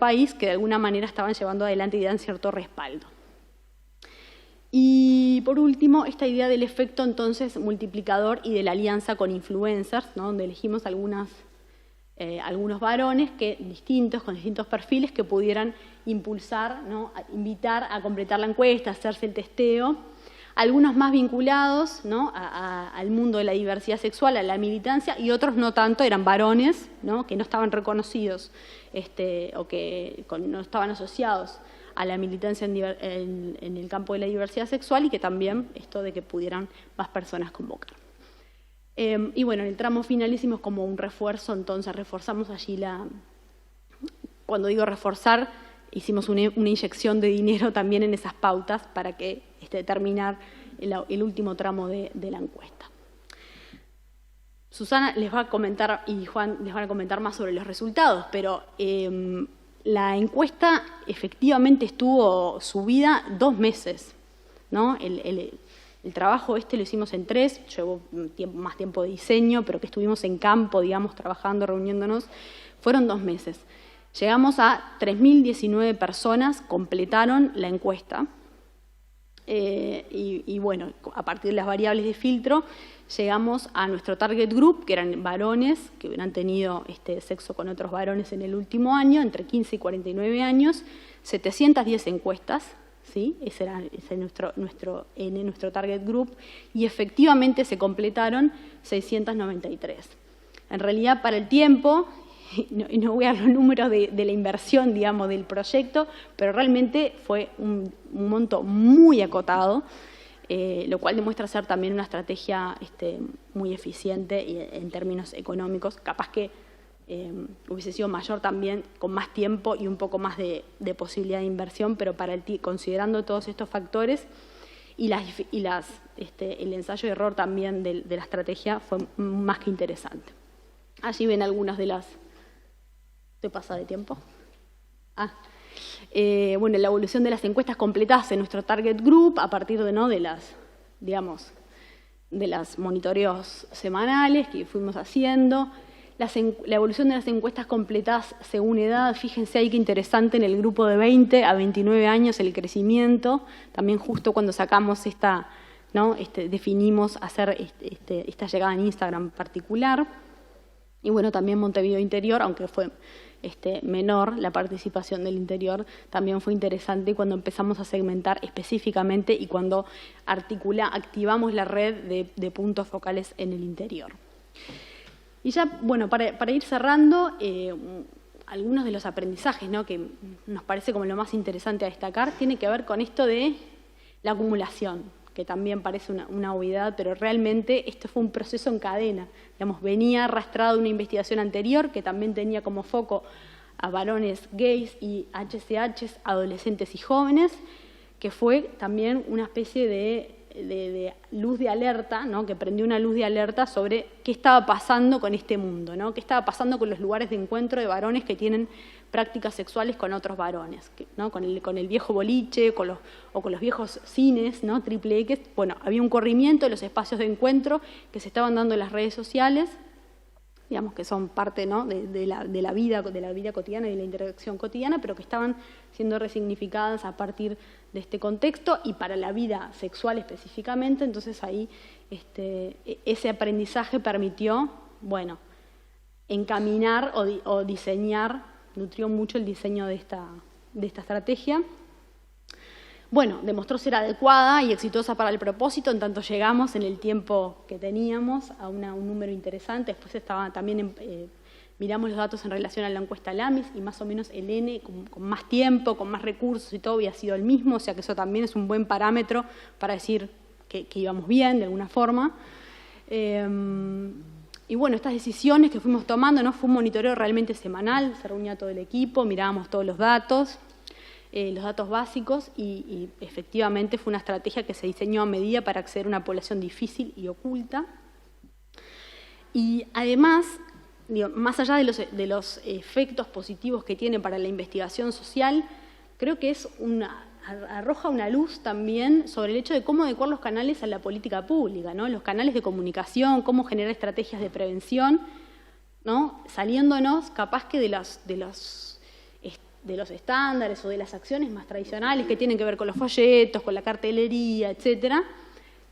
país, que de alguna manera estaban llevando adelante y dan cierto respaldo. Y por último, esta idea del efecto entonces multiplicador y de la alianza con influencers, ¿no?, donde elegimos algunas algunos varones distintos, con distintos perfiles, que pudieran impulsar, ¿no?, invitar a completar la encuesta, hacerse el testeo. Algunos más vinculados, ¿no?, al mundo de la diversidad sexual, a la militancia, y otros no tanto, eran varones, ¿no?, que no estaban reconocidos o que no estaban asociados a la militancia en el campo de la diversidad sexual, y que también esto de que pudieran más personas convocar. Y bueno, en el tramo final hicimos como un refuerzo, entonces reforzamos allí cuando digo reforzar, hicimos una inyección de dinero también en esas pautas para que terminar el último tramo de la encuesta. Susana les va a comentar y Juan les van a comentar más sobre los resultados, pero la encuesta efectivamente estuvo subida 2 meses, ¿no? El trabajo lo hicimos en 3, llevó más tiempo de diseño, pero que estuvimos en campo, digamos, trabajando, reuniéndonos, fueron 2 meses. Llegamos a 3.019 personas, completaron la encuesta. Y bueno, a partir de las variables de filtro, llegamos a nuestro target group, que eran varones que hubieran tenido sexo con otros varones en el último año, entre 15 y 49 años, 710 encuestas, ¿sí? Ese era nuestro target group, y efectivamente se completaron 693. En realidad, para el tiempo, no voy a dar los números de la inversión, digamos, del proyecto, pero realmente fue un monto muy acotado, lo cual demuestra ser también una estrategia muy eficiente y en términos económicos. Capaz que hubiese sido mayor también, con más tiempo y un poco más de posibilidad de inversión, pero considerando todos estos factores y el ensayo de error también de la estrategia, fue más que interesante. Allí ven algunas de las... ¿Te pasa de tiempo? Bueno, la evolución de las encuestas completadas en nuestro target group a partir de los monitoreos semanales que fuimos haciendo. La evolución de las encuestas completadas según edad, fíjense ahí qué interesante, en el grupo de 20 a 29 años el crecimiento, también justo cuando sacamos definimos hacer esta llegada en Instagram particular. Y bueno, también Montevideo Interior, aunque fue menor la participación del interior, también fue interesante cuando empezamos a segmentar específicamente y cuando activamos la red de puntos focales en el interior. Y ya, bueno, para ir cerrando, algunos de los aprendizajes, ¿no?, que nos parece como lo más interesante a destacar, tiene que ver con esto de la acumulación, que también parece una obviedad, pero realmente esto fue un proceso en cadena. Digamos, venía arrastrado de una investigación anterior que también tenía como foco a varones gays y HCHs, adolescentes y jóvenes, que fue también una especie de luz de alerta, ¿no?, que prendió una luz de alerta sobre qué estaba pasando con este mundo, ¿no?, qué estaba pasando con los lugares de encuentro de varones que tienen prácticas sexuales con otros varones, ¿no?, con el viejo boliche o con los viejos cines, ¿no?, triple X. Bueno, había un corrimiento de los espacios de encuentro que se estaban dando en las redes sociales, digamos, que son parte, ¿no?, de la vida cotidiana y de la interacción cotidiana, pero que estaban siendo resignificadas a partir de este contexto y para la vida sexual específicamente. Entonces ahí ese aprendizaje permitió, bueno, encaminar o diseñar, nutrió mucho el diseño de esta estrategia. Bueno, demostró ser adecuada y exitosa para el propósito, en tanto llegamos en el tiempo que teníamos a un número interesante. Después también miramos los datos en relación a la encuesta LAMIS y más o menos el N con más tiempo, con más recursos y todo había sido el mismo, o sea que eso también es un buen parámetro para decir que íbamos bien de alguna forma. Y bueno, estas decisiones que fuimos tomando, ¿no?, fue un monitoreo realmente semanal, se reunía todo el equipo, mirábamos todos los datos básicos y efectivamente fue una estrategia que se diseñó a medida para acceder a una población difícil y oculta. Y además, más allá de los efectos positivos que tiene para la investigación social, creo que arroja una luz también sobre el hecho de cómo adecuar los canales a la política pública, ¿no?, los canales de comunicación, cómo generar estrategias de prevención, ¿no?, saliéndonos capaz que de los estándares o de las acciones más tradicionales que tienen que ver con los folletos, con la cartelería, etcétera,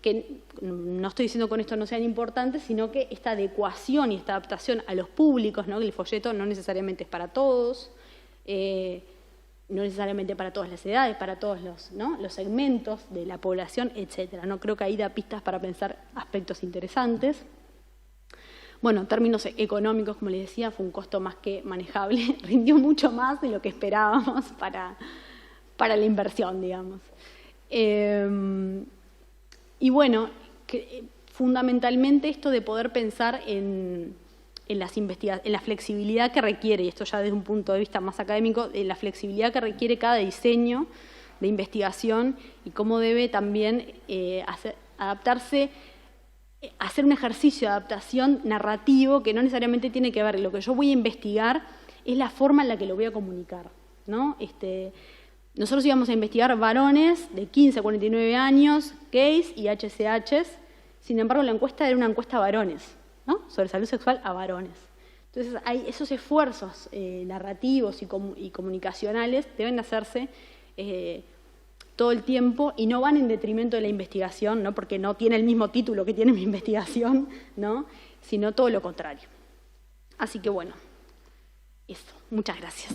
que no estoy diciendo con esto no sean importantes, sino que esta adecuación y esta adaptación a los públicos, ¿no? Que el folleto no necesariamente es para todos, no necesariamente para todas las edades, para todos los segmentos de la población, etcétera. ¿No? Creo que ahí da pistas para pensar aspectos interesantes. Bueno, en términos económicos, como les decía, fue un costo más que manejable, rindió mucho más de lo que esperábamos para la inversión, digamos. Y bueno, fundamentalmente esto de poder pensar en la flexibilidad que requiere, y esto ya desde un punto de vista más académico, de la flexibilidad que requiere cada diseño de investigación y cómo debe también adaptarse, hacer un ejercicio de adaptación narrativo que no necesariamente tiene que ver, lo que yo voy a investigar es la forma en la que lo voy a comunicar, ¿no? Nosotros íbamos a investigar varones de 15 a 49 años, gays y HCHs, sin embargo la encuesta era una encuesta a varones, ¿no? Sobre salud sexual a varones. Entonces, hay esos esfuerzos narrativos y comunicacionales deben hacerse todo el tiempo y no van en detrimento de la investigación, ¿no? Porque no tiene el mismo título que tiene mi investigación, ¿no? Sino todo lo contrario. Así que bueno, eso. Muchas gracias.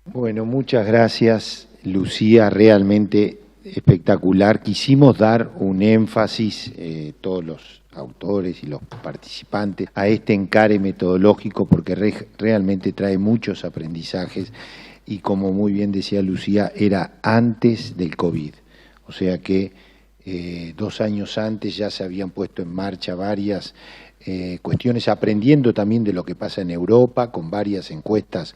Bueno, muchas gracias, Lucía, realmente espectacular. Quisimos dar un énfasis, todos los autores y los participantes, a este encare metodológico porque realmente trae muchos aprendizajes y como muy bien decía Lucía, era antes del COVID. O sea que 2 años antes ya se habían puesto en marcha varias cuestiones, aprendiendo también de lo que pasa en Europa, con varias encuestas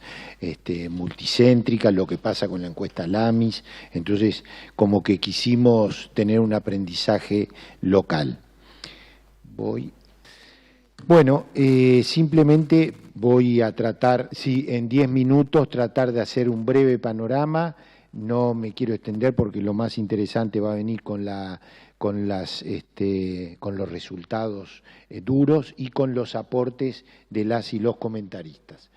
multicéntricas, lo que pasa con la encuesta LAMIS. Entonces, como que quisimos tener un aprendizaje local. Bueno, simplemente voy a tratar, sí, en 10 minutos, tratar de hacer un breve panorama. No me quiero extender porque lo más interesante va a venir con los resultados duros y con los aportes de las y los comentaristas.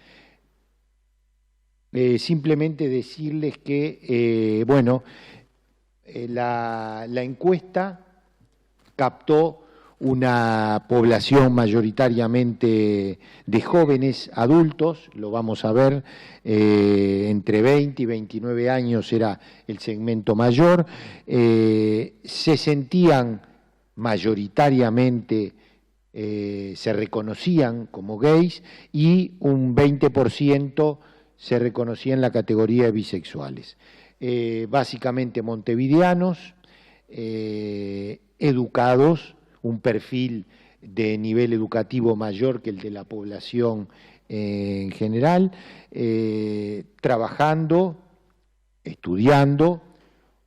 Simplemente decirles que, la encuesta captó una población mayoritariamente de jóvenes adultos, lo vamos a ver, entre 20 y 29 años era el segmento mayor, se sentían mayoritariamente, se reconocían como gays y un 20% se reconocía en la categoría de bisexuales. Básicamente montevideanos, educados, un perfil de nivel educativo mayor que el de la población en general, trabajando, estudiando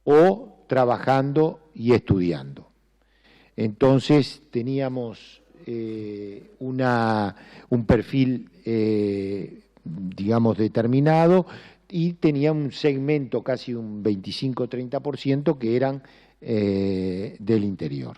o trabajando y estudiando. Entonces teníamos un perfil, digamos, determinado y tenía un segmento, casi un 25-30%, que eran del interior.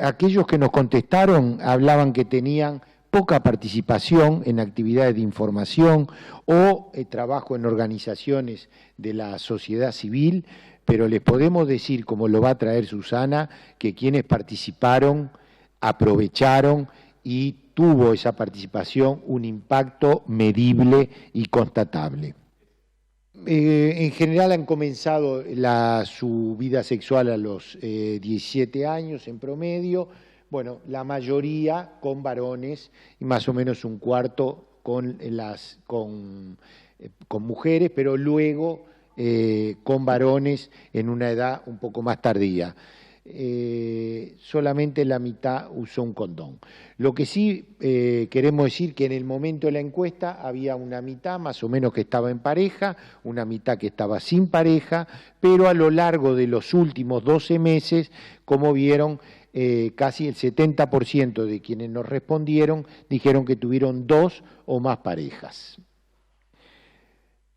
Aquellos que nos contestaron hablaban que tenían poca participación en actividades de información o trabajo en organizaciones de la sociedad civil, pero les podemos decir, como lo va a traer Susana, que quienes participaron aprovecharon y tuvo esa participación un impacto medible y constatable. En general han comenzado su vida sexual a los 17 años en promedio, bueno, la mayoría con varones y más o menos un cuarto con mujeres, pero luego con varones en una edad un poco más tardía. Solamente la mitad usó un condón. Lo que sí queremos decir que en el momento de la encuesta había una mitad más o menos que estaba en pareja, una mitad que estaba sin pareja, pero a lo largo de los últimos 12 meses, como vieron, casi el 70% de quienes nos respondieron dijeron que tuvieron 2 o más parejas.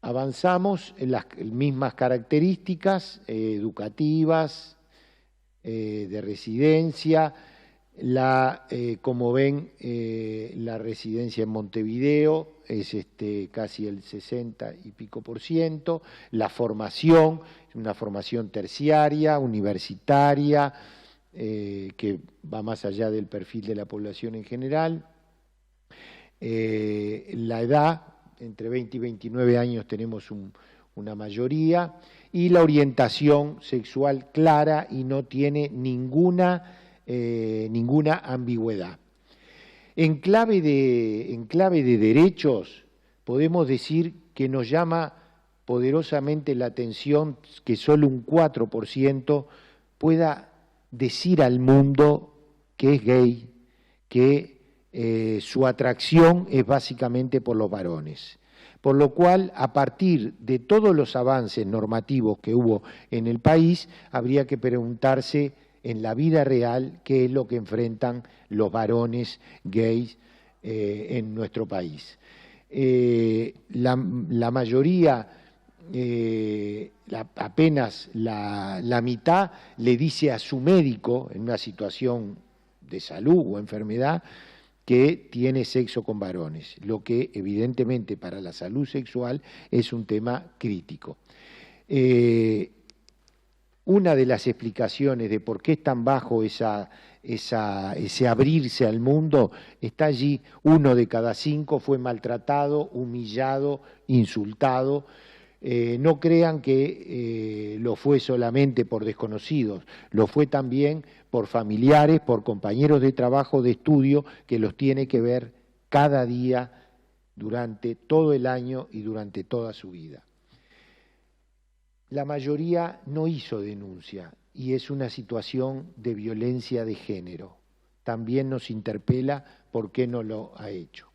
Avanzamos en las mismas características educativas, de residencia, Como ven, la residencia en Montevideo es casi el 60 y pico %, la formación, una formación terciaria, universitaria, que va más allá del perfil de la población en general. La edad, entre 20 y 29 años tenemos una mayoría, y la orientación sexual clara y no tiene ninguna ambigüedad. En clave de derechos, podemos decir que nos llama poderosamente la atención que solo un 4% pueda decir al mundo que es gay, que su atracción es básicamente por los varones. Por lo cual, a partir de todos los avances normativos que hubo en el país, habría que preguntarse en la vida real qué es lo que enfrentan los varones gays en nuestro país. La mayoría, apenas la mitad, le dice a su médico en una situación de salud o enfermedad que tiene sexo con varones, lo que evidentemente para la salud sexual es un tema crítico. Una de las explicaciones de por qué es tan bajo ese abrirse al mundo está allí. 1 de cada 5 fue maltratado, humillado, insultado. No crean que lo fue solamente por desconocidos, lo fue también por familiares, por compañeros de trabajo, de estudio, que los tiene que ver cada día durante todo el año y durante toda su vida. La mayoría no hizo denuncia y es una situación de violencia de género. También nos interpela por qué no lo ha hecho.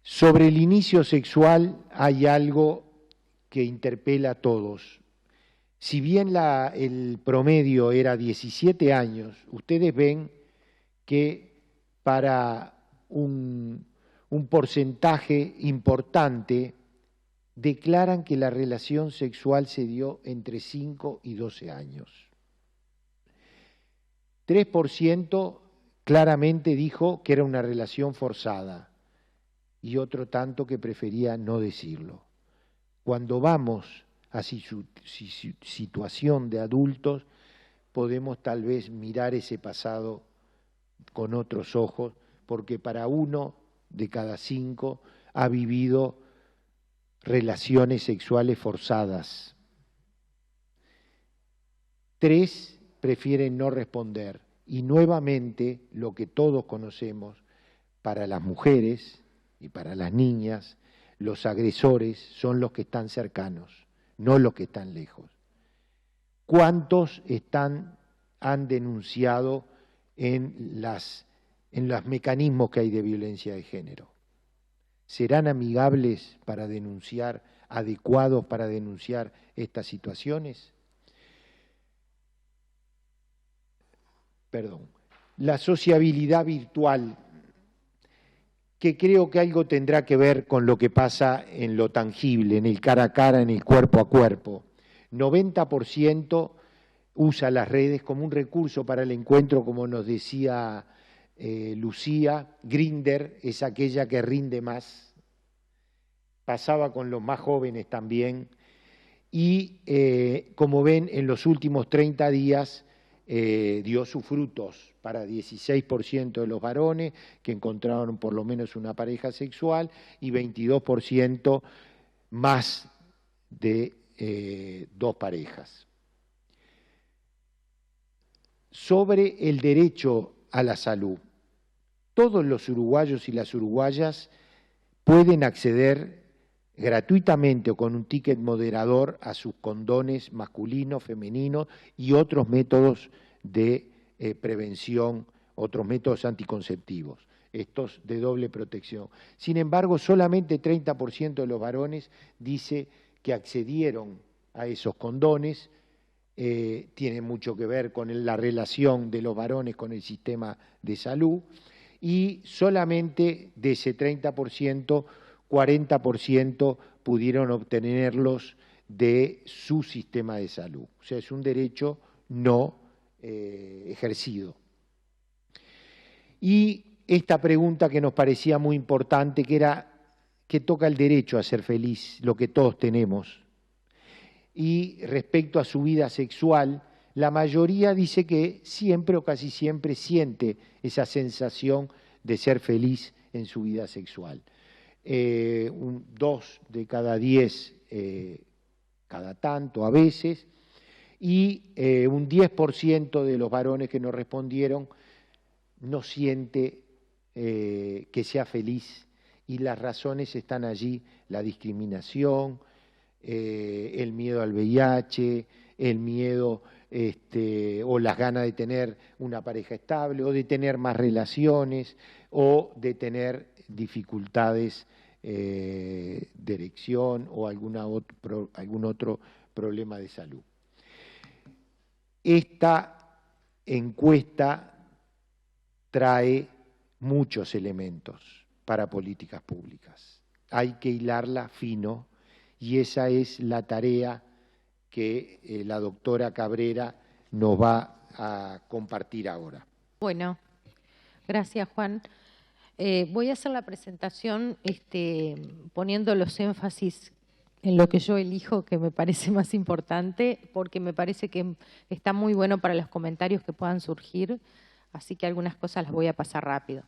Sobre el inicio sexual hay algo que interpela a todos. Si bien el promedio era 17 años, ustedes ven que para un porcentaje importante declaran que la relación sexual se dio entre 5 y 12 años. 3% claramente dijo que era una relación forzada y otro tanto que prefería no decirlo. Cuando vamos a situación de adultos, podemos tal vez mirar ese pasado con otros ojos, porque para 1 de cada 5 ha vivido relaciones sexuales forzadas. 3 prefieren no responder. Y nuevamente, lo que todos conocemos, para las mujeres y para las niñas, los agresores son los que están cercanos, no los que están lejos. ¿Cuántos han denunciado en los mecanismos que hay de violencia de género? ¿Serán amigables para denunciar, adecuados para denunciar estas situaciones? La sociabilidad virtual, que creo que algo tendrá que ver con lo que pasa en lo tangible, en el cara a cara, en el cuerpo a cuerpo. 90% usa las redes como un recurso para el encuentro, como nos decía Lucía. Grindr es aquella que rinde más. Pasaba con los más jóvenes también. Y como ven, en los últimos 30 días dio sus frutos para 16% de los varones que encontraron por lo menos una pareja sexual y 22% más de 2 parejas. Sobre el derecho a la salud, todos los uruguayos y las uruguayas pueden acceder gratuitamente o con un ticket moderador a sus condones masculinos, femeninos y otros métodos de prevención, otros métodos anticonceptivos, estos de doble protección. Sin embargo, solamente 30% de los varones dice que accedieron a esos condones. Tiene mucho que ver con la relación de los varones con el sistema de salud, y solamente de ese 30%, 40% pudieron obtenerlos de su sistema de salud. O sea, es un derecho no ejercido. Y esta pregunta que nos parecía muy importante, que era, ¿qué toca el derecho a ser feliz? Lo que todos tenemos. Y respecto a su vida sexual, la mayoría dice que siempre o casi siempre siente esa sensación de ser feliz en su vida sexual. 2 de cada 10 cada tanto a veces, y un 10% de los varones que nos respondieron no siente que sea feliz, y las razones están allí: la discriminación, el miedo al VIH, el miedo o las ganas de tener una pareja estable, o de tener más relaciones, o de tener dificultades de erección o algún otro problema de salud. Esta encuesta trae muchos elementos para políticas públicas. Hay que hilarla fino, y esa es la tarea que la doctora Cabrera nos va a compartir ahora. Bueno, gracias, Juan. Voy a hacer la presentación poniendo los énfasis en lo que yo elijo, que me parece más importante, porque me parece que está muy bueno para los comentarios que puedan surgir, así que algunas cosas las voy a pasar rápido.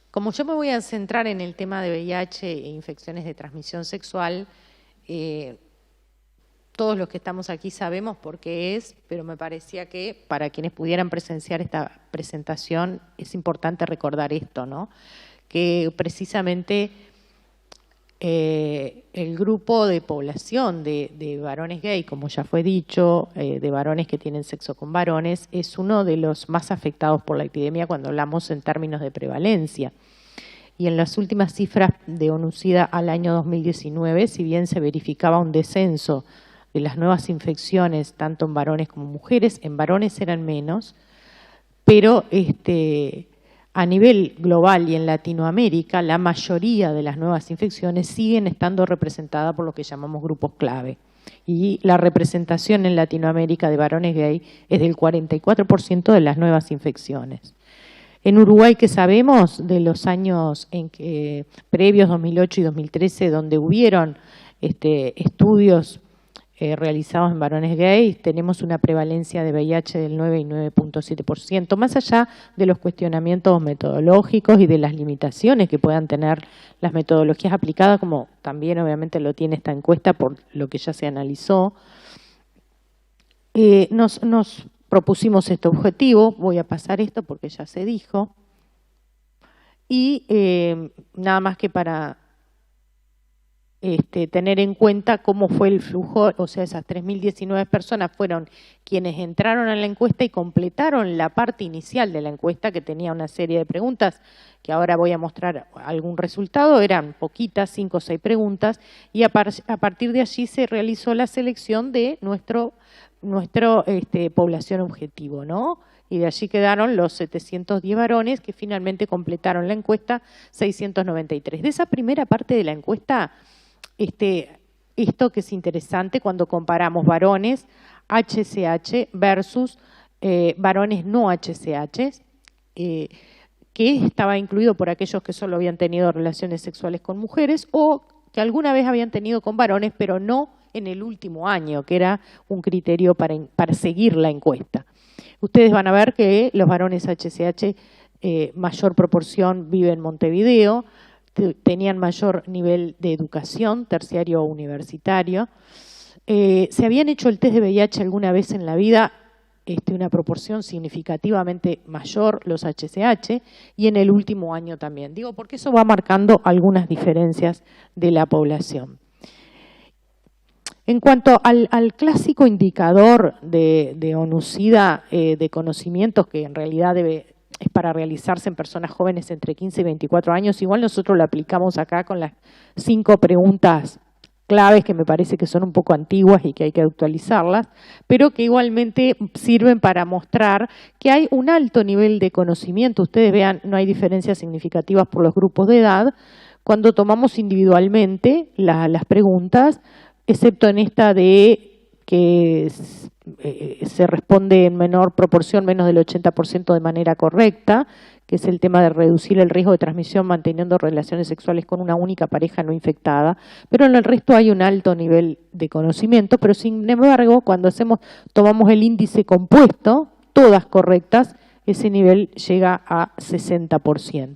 Como yo me voy a centrar en el tema de VIH e infecciones de transmisión sexual, todos los que estamos aquí sabemos por qué es, pero me parecía que para quienes pudieran presenciar esta presentación es importante recordar esto, ¿no? Que precisamente el grupo de población de varones gay, como ya fue dicho, de varones que tienen sexo con varones, es uno de los más afectados por la epidemia cuando hablamos en términos de prevalencia. Y en las últimas cifras de ONUCIDA al año 2019, si bien se verificaba un descenso de las nuevas infecciones, tanto en varones como mujeres, en varones eran menos, pero a nivel global y en Latinoamérica, la mayoría de las nuevas infecciones siguen estando representadas por lo que llamamos grupos clave. Y la representación en Latinoamérica de varones gay es del 44% de las nuevas infecciones. En Uruguay, que sabemos de los años previos, 2008 y 2013, donde hubieron estudios realizados en varones gays, tenemos una prevalencia de VIH del 9 y 9.7%, más allá de los cuestionamientos metodológicos y de las limitaciones que puedan tener las metodologías aplicadas, como también obviamente lo tiene esta encuesta por lo que ya se analizó. Nos propusimos este objetivo, voy a pasar esto porque ya se dijo, y nada más que para tener en cuenta cómo fue el flujo, o sea, esas 3.019 personas fueron quienes entraron a la encuesta y completaron la parte inicial de la encuesta, que tenía una serie de preguntas, que ahora voy a mostrar algún resultado, eran poquitas, 5 o 6 preguntas, y a partir de allí se realizó la selección de nuestra población objetivo, ¿no? Y de allí quedaron los 710 varones que finalmente completaron la encuesta, 693. De esa primera parte de la encuesta, esto que es interesante cuando comparamos varones HCH versus varones no HCH, que estaba incluido por aquellos que solo habían tenido relaciones sexuales con mujeres o que alguna vez habían tenido con varones, pero no en el último año, que era un criterio para seguir la encuesta. Ustedes van a ver que los varones HCH, mayor proporción vive en Montevideo, tenían mayor nivel de educación, terciario o universitario. Se habían hecho el test de VIH alguna vez en la vida, una proporción significativamente mayor los HCH, y en el último año también. Digo, porque eso va marcando algunas diferencias de la población. En cuanto al clásico indicador de ONUCIDA de conocimientos, que en realidad es para realizarse en personas jóvenes entre 15 y 24 años, igual nosotros lo aplicamos acá con las 5 preguntas claves que me parece que son un poco antiguas y que hay que actualizarlas, pero que igualmente sirven para mostrar que hay un alto nivel de conocimiento. Ustedes vean, no hay diferencias significativas por los grupos de edad. Cuando tomamos individualmente las preguntas, excepto en esta de que se responde en menor proporción, menos del 80% de manera correcta, que es el tema de reducir el riesgo de transmisión manteniendo relaciones sexuales con una única pareja no infectada, pero en el resto hay un alto nivel de conocimiento, pero sin embargo, cuando tomamos el índice compuesto, todas correctas, ese nivel llega a 60%.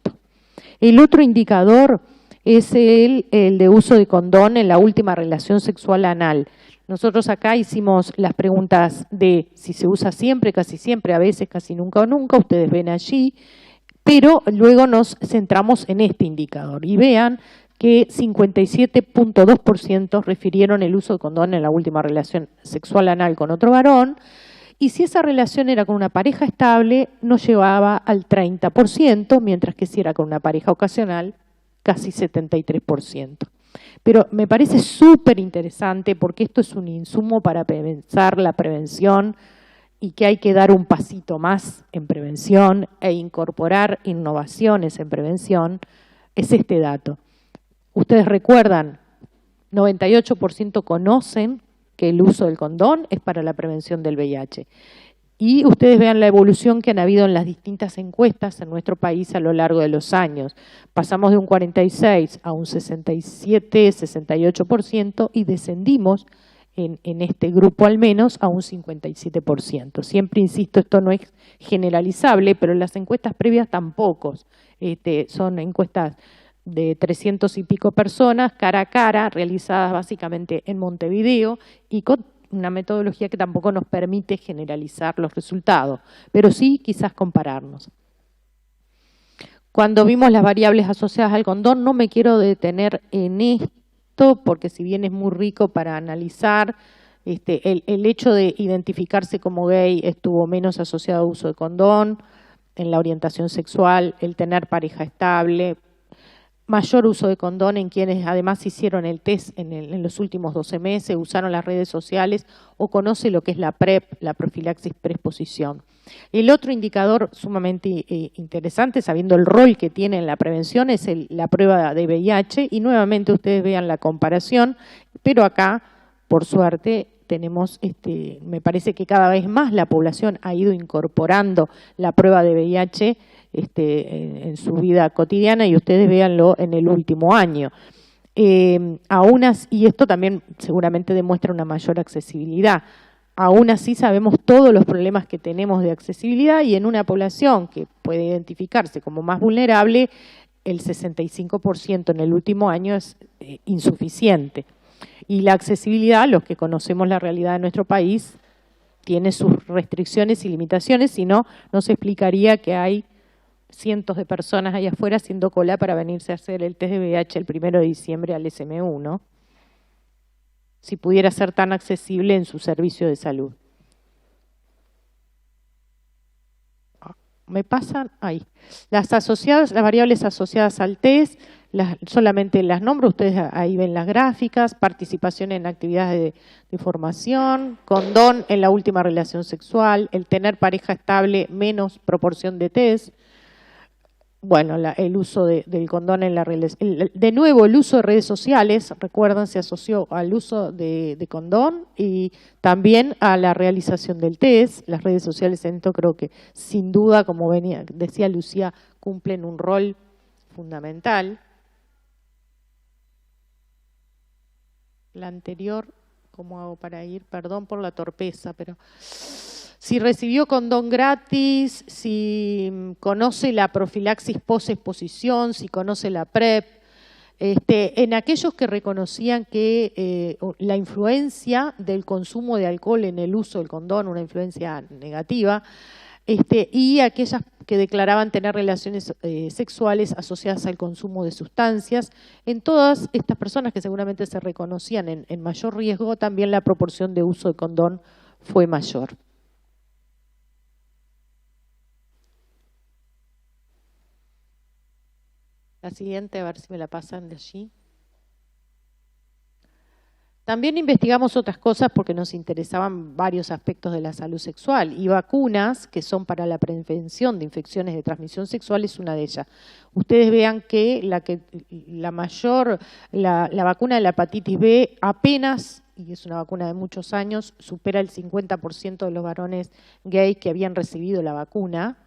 El otro indicador es el de uso de condón en la última relación sexual anal. Nosotros acá hicimos las preguntas de si se usa siempre, casi siempre, a veces, casi nunca o nunca, ustedes ven allí, pero luego nos centramos en este indicador y vean que 57.2% refirieron el uso de condón en la última relación sexual anal con otro varón, y si esa relación era con una pareja estable, nos llevaba al 30%, mientras que si era con una pareja ocasional, casi 73%. Pero me parece súper interesante porque esto es un insumo para pensar la prevención y que hay que dar un pasito más en prevención e incorporar innovaciones en prevención, es este dato. Ustedes recuerdan, 98% conocen que el uso del condón es para la prevención del VIH. Y ustedes vean la evolución que han habido en las distintas encuestas en nuestro país a lo largo de los años. Pasamos de un 46 a un 67, 68% y descendimos en este grupo al menos a un 57%. Siempre insisto, esto no es generalizable, pero las encuestas previas tampoco. Son encuestas de 300 y pico personas, cara a cara, realizadas básicamente en Montevideo y con una metodología que tampoco nos permite generalizar los resultados, pero sí quizás compararnos. Cuando vimos las variables asociadas al condón, no me quiero detener en esto, porque si bien es muy rico para analizar, el hecho de identificarse como gay estuvo menos asociado al uso de condón, en la orientación sexual, el tener pareja estable, mayor uso de condón en quienes además hicieron el test en los últimos 12 meses, usaron las redes sociales o conoce lo que es la PrEP, la profilaxis preexposición. El otro indicador sumamente interesante, sabiendo el rol que tiene en la prevención, es la prueba de VIH y nuevamente ustedes vean la comparación, pero acá, por suerte, tenemos, me parece que cada vez más la población ha ido incorporando la prueba de VIH en su vida cotidiana y ustedes véanlo en el último año. Y esto también seguramente demuestra una mayor accesibilidad. Aún así sabemos todos los problemas que tenemos de accesibilidad y en una población que puede identificarse como más vulnerable, el 65% en el último año es insuficiente. Y la accesibilidad, los que conocemos la realidad de nuestro país, tiene sus restricciones y limitaciones, si no, no se explicaría que hay cientos de personas allá afuera haciendo cola para venirse a hacer el test de VIH el 1 de diciembre al SMU, ¿no? Si pudiera ser tan accesible en su servicio de salud. ¿Me pasan? Ahí. Las variables asociadas al test, solamente las nombro, ustedes ahí ven las gráficas, participación en actividades de formación, condón en la última relación sexual, el tener pareja estable, menos proporción de test. Bueno, el uso del condón en la relación. De nuevo, el uso de redes sociales, recuerdan, se asoció al uso de condón y también a la realización del test. Las redes sociales en esto creo que sin duda, como decía Lucía, cumplen un rol fundamental. La anterior, ¿cómo hago para ir? Perdón por la torpeza, pero si recibió condón gratis, si conoce la profilaxis post-exposición, si conoce la PrEP, en aquellos que reconocían que la influencia del consumo de alcohol en el uso del condón, una influencia negativa, y aquellas que declaraban tener relaciones sexuales asociadas al consumo de sustancias. En todas estas personas que seguramente se reconocían en mayor riesgo, también la proporción de uso de condón fue mayor. La siguiente, a ver si me la pasan de allí. También investigamos otras cosas porque nos interesaban varios aspectos de la salud sexual y vacunas que son para la prevención de infecciones de transmisión sexual es una de ellas. Ustedes vean que la vacuna de la hepatitis B apenas y es una vacuna de muchos años, supera el 50% de los varones gays que habían recibido la vacuna.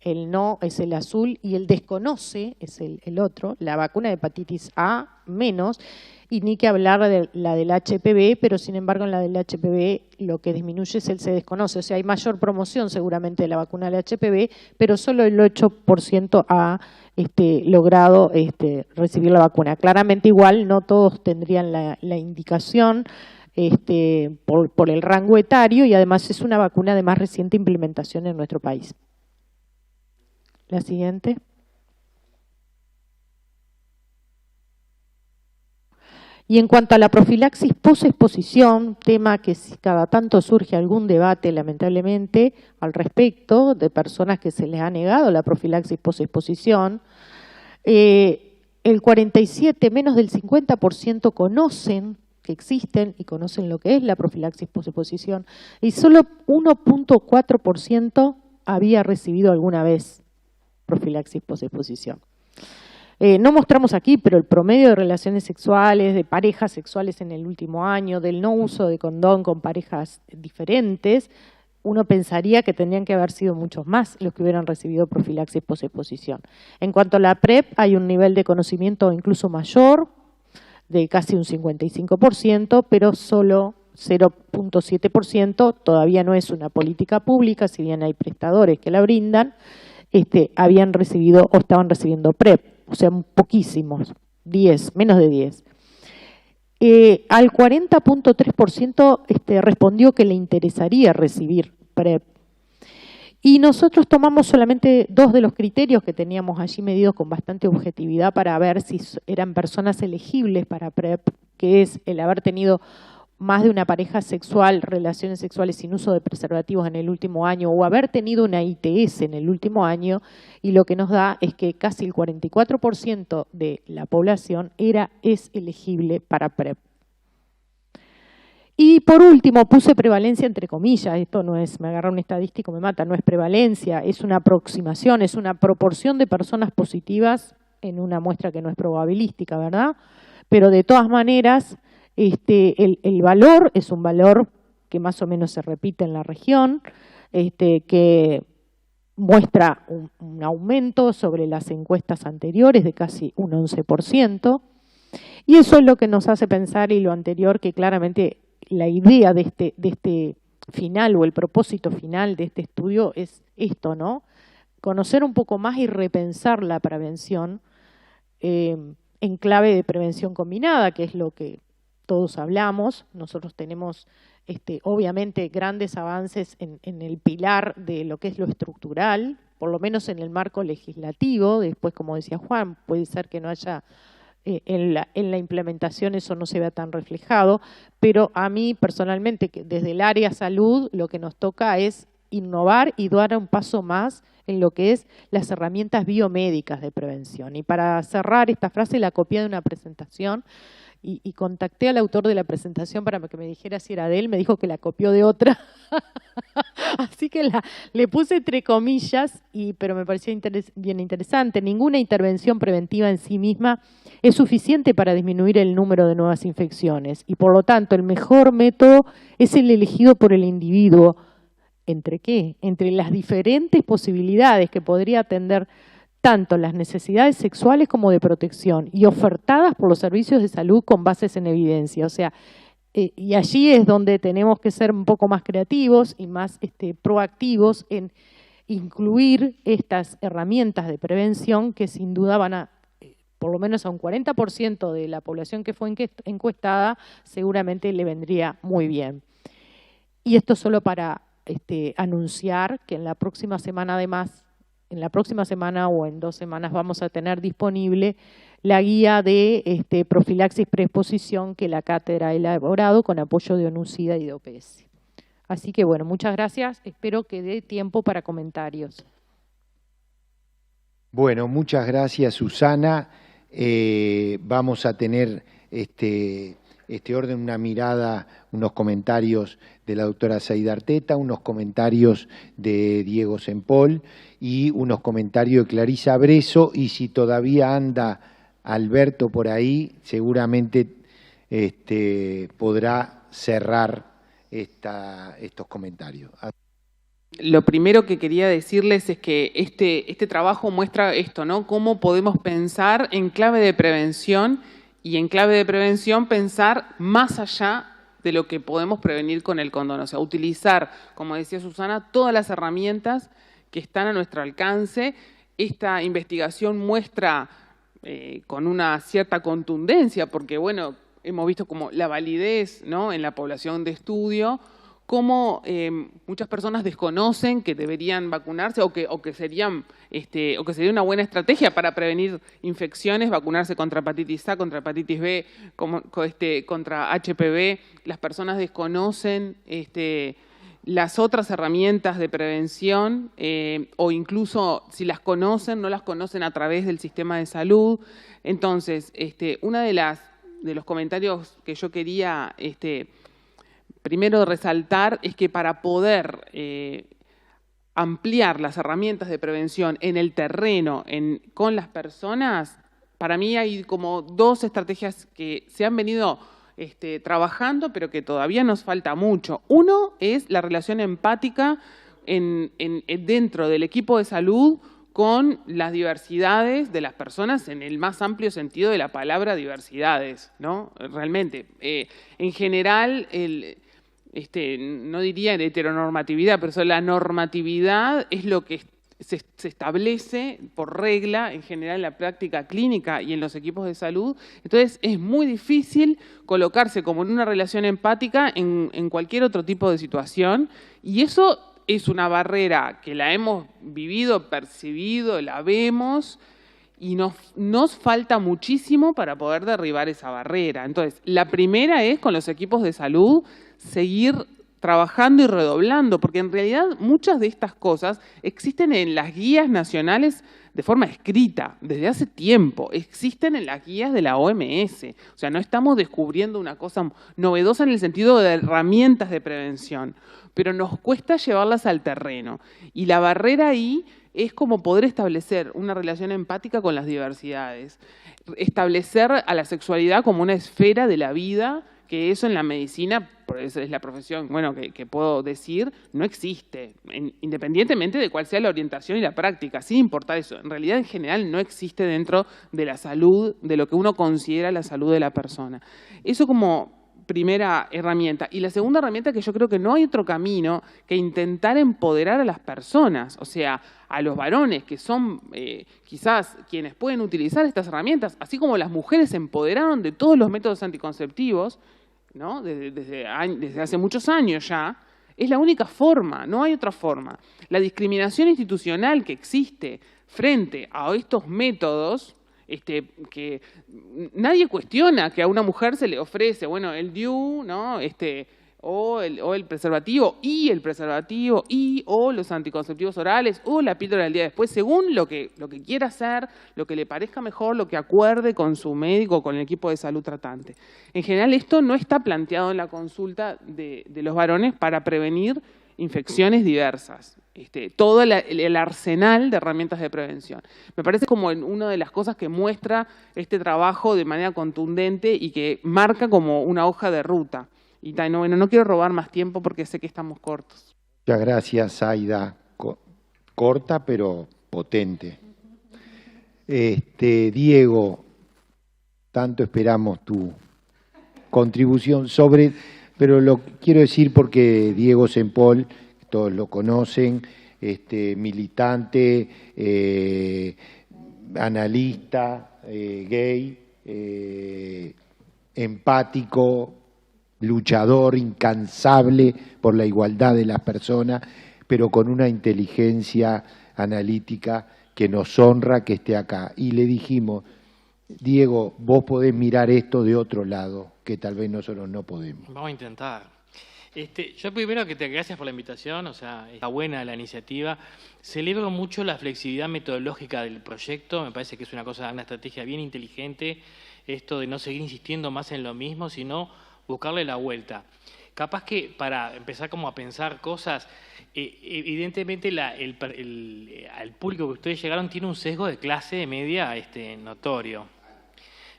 El no es el azul y el desconoce es el otro. La vacuna de hepatitis A menos, y ni que hablar de la del HPV, pero sin embargo en la del HPV lo que disminuye es el se desconoce. O sea, hay mayor promoción seguramente de la vacuna del HPV, pero solo el 8% ha logrado recibir la vacuna. Claramente igual no todos tendrían la indicación por el rango etario, y además es una vacuna de más reciente implementación en nuestro país. La siguiente. Y en cuanto a la profilaxis posexposición, tema que cada tanto surge algún debate, lamentablemente, al respecto, de personas que se les ha negado la profilaxis posexposición, el 47, menos del 50% conocen que existen y conocen lo que es la profilaxis posexposición, y solo 1.4% había recibido alguna vez profilaxis posexposición. No mostramos aquí, pero el promedio de relaciones sexuales, de parejas sexuales en el último año, del no uso de condón con parejas diferentes, uno pensaría que tendrían que haber sido muchos más los que hubieran recibido profilaxis posexposición. En cuanto a la PrEP, hay un nivel de conocimiento incluso mayor, de casi un 55%, pero solo 0.7%, todavía no es una política pública, si bien hay prestadores que la brindan, habían recibido o estaban recibiendo PrEP, o sea, poquísimos, 10, menos de 10. Al 40.3% respondió que le interesaría recibir PrEP. Y nosotros tomamos solamente 2 de los criterios que teníamos allí medidos con bastante objetividad para ver si eran personas elegibles para PrEP, que es el haber tenido más de una pareja sexual, relaciones sexuales sin uso de preservativos en el último año, o haber tenido una ITS en el último año, y lo que nos da es que casi el 44% de la población es elegible para PrEP. Y por último, puse prevalencia entre comillas, esto no es, me agarra un estadístico, me mata, no es prevalencia, es una aproximación, es una proporción de personas positivas en una muestra que no es probabilística, ¿verdad? Pero de todas maneras, el valor es un valor que más o menos se repite en la región, que muestra un aumento sobre las encuestas anteriores de casi un 11%, y eso es lo que nos hace pensar, y lo anterior, que claramente la idea de este final o el propósito final de este estudio es esto, ¿no? Conocer un poco más y repensar la prevención en clave de prevención combinada, que es lo que todos hablamos. Nosotros tenemos obviamente grandes avances en el pilar de lo que es lo estructural, por lo menos en el marco legislativo. Después, como decía Juan, puede ser que no haya en la implementación eso no se vea tan reflejado, pero a mí personalmente, que desde el área salud, lo que nos toca es innovar y dar un paso más en lo que es las herramientas biomédicas de prevención. Y para cerrar esta frase, la copié de una presentación y contacté al autor de la presentación para que me dijera si era de él, me dijo que la copió de otra, así que le puse entre comillas, pero me pareció bien interesante. Ninguna intervención preventiva en sí misma es suficiente para disminuir el número de nuevas infecciones, y por lo tanto el mejor método es el elegido por el individuo. ¿Entre qué? Entre las diferentes posibilidades que podría atender tanto las necesidades sexuales como de protección, y ofertadas por los servicios de salud con bases en evidencia. O sea, y allí es donde tenemos que ser un poco más creativos y más proactivos en incluir estas herramientas de prevención que sin duda van a, por lo menos a un 40% de la población que fue encuestada, seguramente le vendría muy bien. Y esto solo para anunciar que en la próxima semana, además, en la próxima semana o en 2 semanas vamos a tener disponible la guía de profilaxis preexposición que la cátedra ha elaborado con apoyo de ONUCIDA y de OPS. Así que bueno, muchas gracias. Espero que dé tiempo para comentarios. Bueno, muchas gracias, Susana. Vamos a tener este orden, una mirada, unos comentarios de la doctora Saida Arteta, unos comentarios de Diego Sempol y unos comentarios de Clarisa Breso, y si todavía anda Alberto por ahí, seguramente podrá cerrar estos comentarios. Lo primero que quería decirles es que este trabajo muestra esto, ¿no? Cómo podemos pensar en clave de prevención y en clave de prevención pensar más allá de lo que podemos prevenir con el condón. O sea, utilizar, como decía Susana, todas las herramientas que están a nuestro alcance. Esta investigación muestra con una cierta contundencia, porque, bueno, hemos visto como la validez, ¿no?, en la población de estudio, cómo muchas personas desconocen que deberían vacunarse o que sería una buena estrategia para prevenir infecciones, vacunarse contra hepatitis A, contra hepatitis B, contra HPV. Las personas desconocen las otras herramientas de prevención o incluso si las conocen, no las conocen a través del sistema de salud. Entonces, una de los comentarios que yo quería primero resaltar es que para poder ampliar las herramientas de prevención en el terreno, con las personas, para mí hay como dos estrategias que se han venido trabajando, pero que todavía nos falta mucho. Uno es la relación empática dentro del equipo de salud con las diversidades de las personas en el más amplio sentido de la palabra diversidades, ¿no? Realmente, en general, no diría en heteronormatividad, pero la normatividad es lo que se establece por regla en general en la práctica clínica y en los equipos de salud. Entonces es muy difícil colocarse como en una relación empática en cualquier otro tipo de situación, y eso es una barrera que la hemos vivido, percibido, la vemos, y nos falta muchísimo para poder derribar esa barrera. Entonces, la primera es con los equipos de salud seguir trabajando y redoblando, porque en realidad muchas de estas cosas existen en las guías nacionales de forma escrita desde hace tiempo, existen en las guías de la OMS. O sea, no estamos descubriendo una cosa novedosa en el sentido de herramientas de prevención, pero nos cuesta llevarlas al terreno. Y la barrera ahí es como poder establecer una relación empática con las diversidades, establecer a la sexualidad como una esfera de la vida, que eso en la medicina, por eso es la profesión, bueno, que puedo decir, no existe, independientemente de cuál sea la orientación y la práctica, sin importar eso. En realidad, en general, no existe dentro de la salud, de lo que uno considera la salud de la persona. Eso como primera herramienta. Y la segunda herramienta, que yo creo que no hay otro camino que intentar empoderar a las personas, o sea, a los varones, que son quizás quienes pueden utilizar estas herramientas, así como las mujeres se empoderaron de todos los métodos anticonceptivos, ¿no?, desde hace muchos años ya. Es la única forma, no hay otra forma. La discriminación institucional que existe frente a estos métodos, que nadie cuestiona que a una mujer se le ofrece, bueno, el DIU, ¿no?, o el preservativo o los anticonceptivos orales o la píldora del día después, según lo que quiera hacer, lo que le parezca mejor, lo que acuerde con su médico o con el equipo de salud tratante. En general, esto no está planteado en la consulta de los varones para prevenir infecciones diversas. Todo el arsenal de herramientas de prevención. Me parece como una de las cosas que muestra este trabajo de manera contundente y que marca como una hoja de ruta. Y bueno, no quiero robar más tiempo porque sé que estamos cortos. Muchas gracias, Aida. Corta pero potente. Diego, tanto esperamos tu contribución pero lo quiero decir porque Diego Sempol, todos lo conocen, militante, analista, gay, empático, luchador incansable por la igualdad de las personas, pero con una inteligencia analítica que nos honra que esté acá. Y le dijimos, Diego, vos podés mirar esto de otro lado, que tal vez nosotros no podemos. Vamos a intentar. Yo primero gracias por la invitación, o sea, está buena la iniciativa. Celebro mucho la flexibilidad metodológica del proyecto, me parece que es una estrategia bien inteligente, esto de no seguir insistiendo más en lo mismo, sino buscarle la vuelta. Capaz que para empezar como a pensar cosas, evidentemente al público que ustedes llegaron tiene un sesgo de clase media notorio.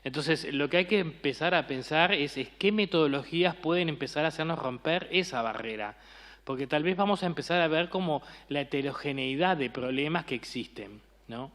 Entonces, lo que hay que empezar a pensar es qué metodologías pueden empezar a hacernos romper esa barrera. Porque tal vez vamos a empezar a ver como la heterogeneidad de problemas que existen, ¿no?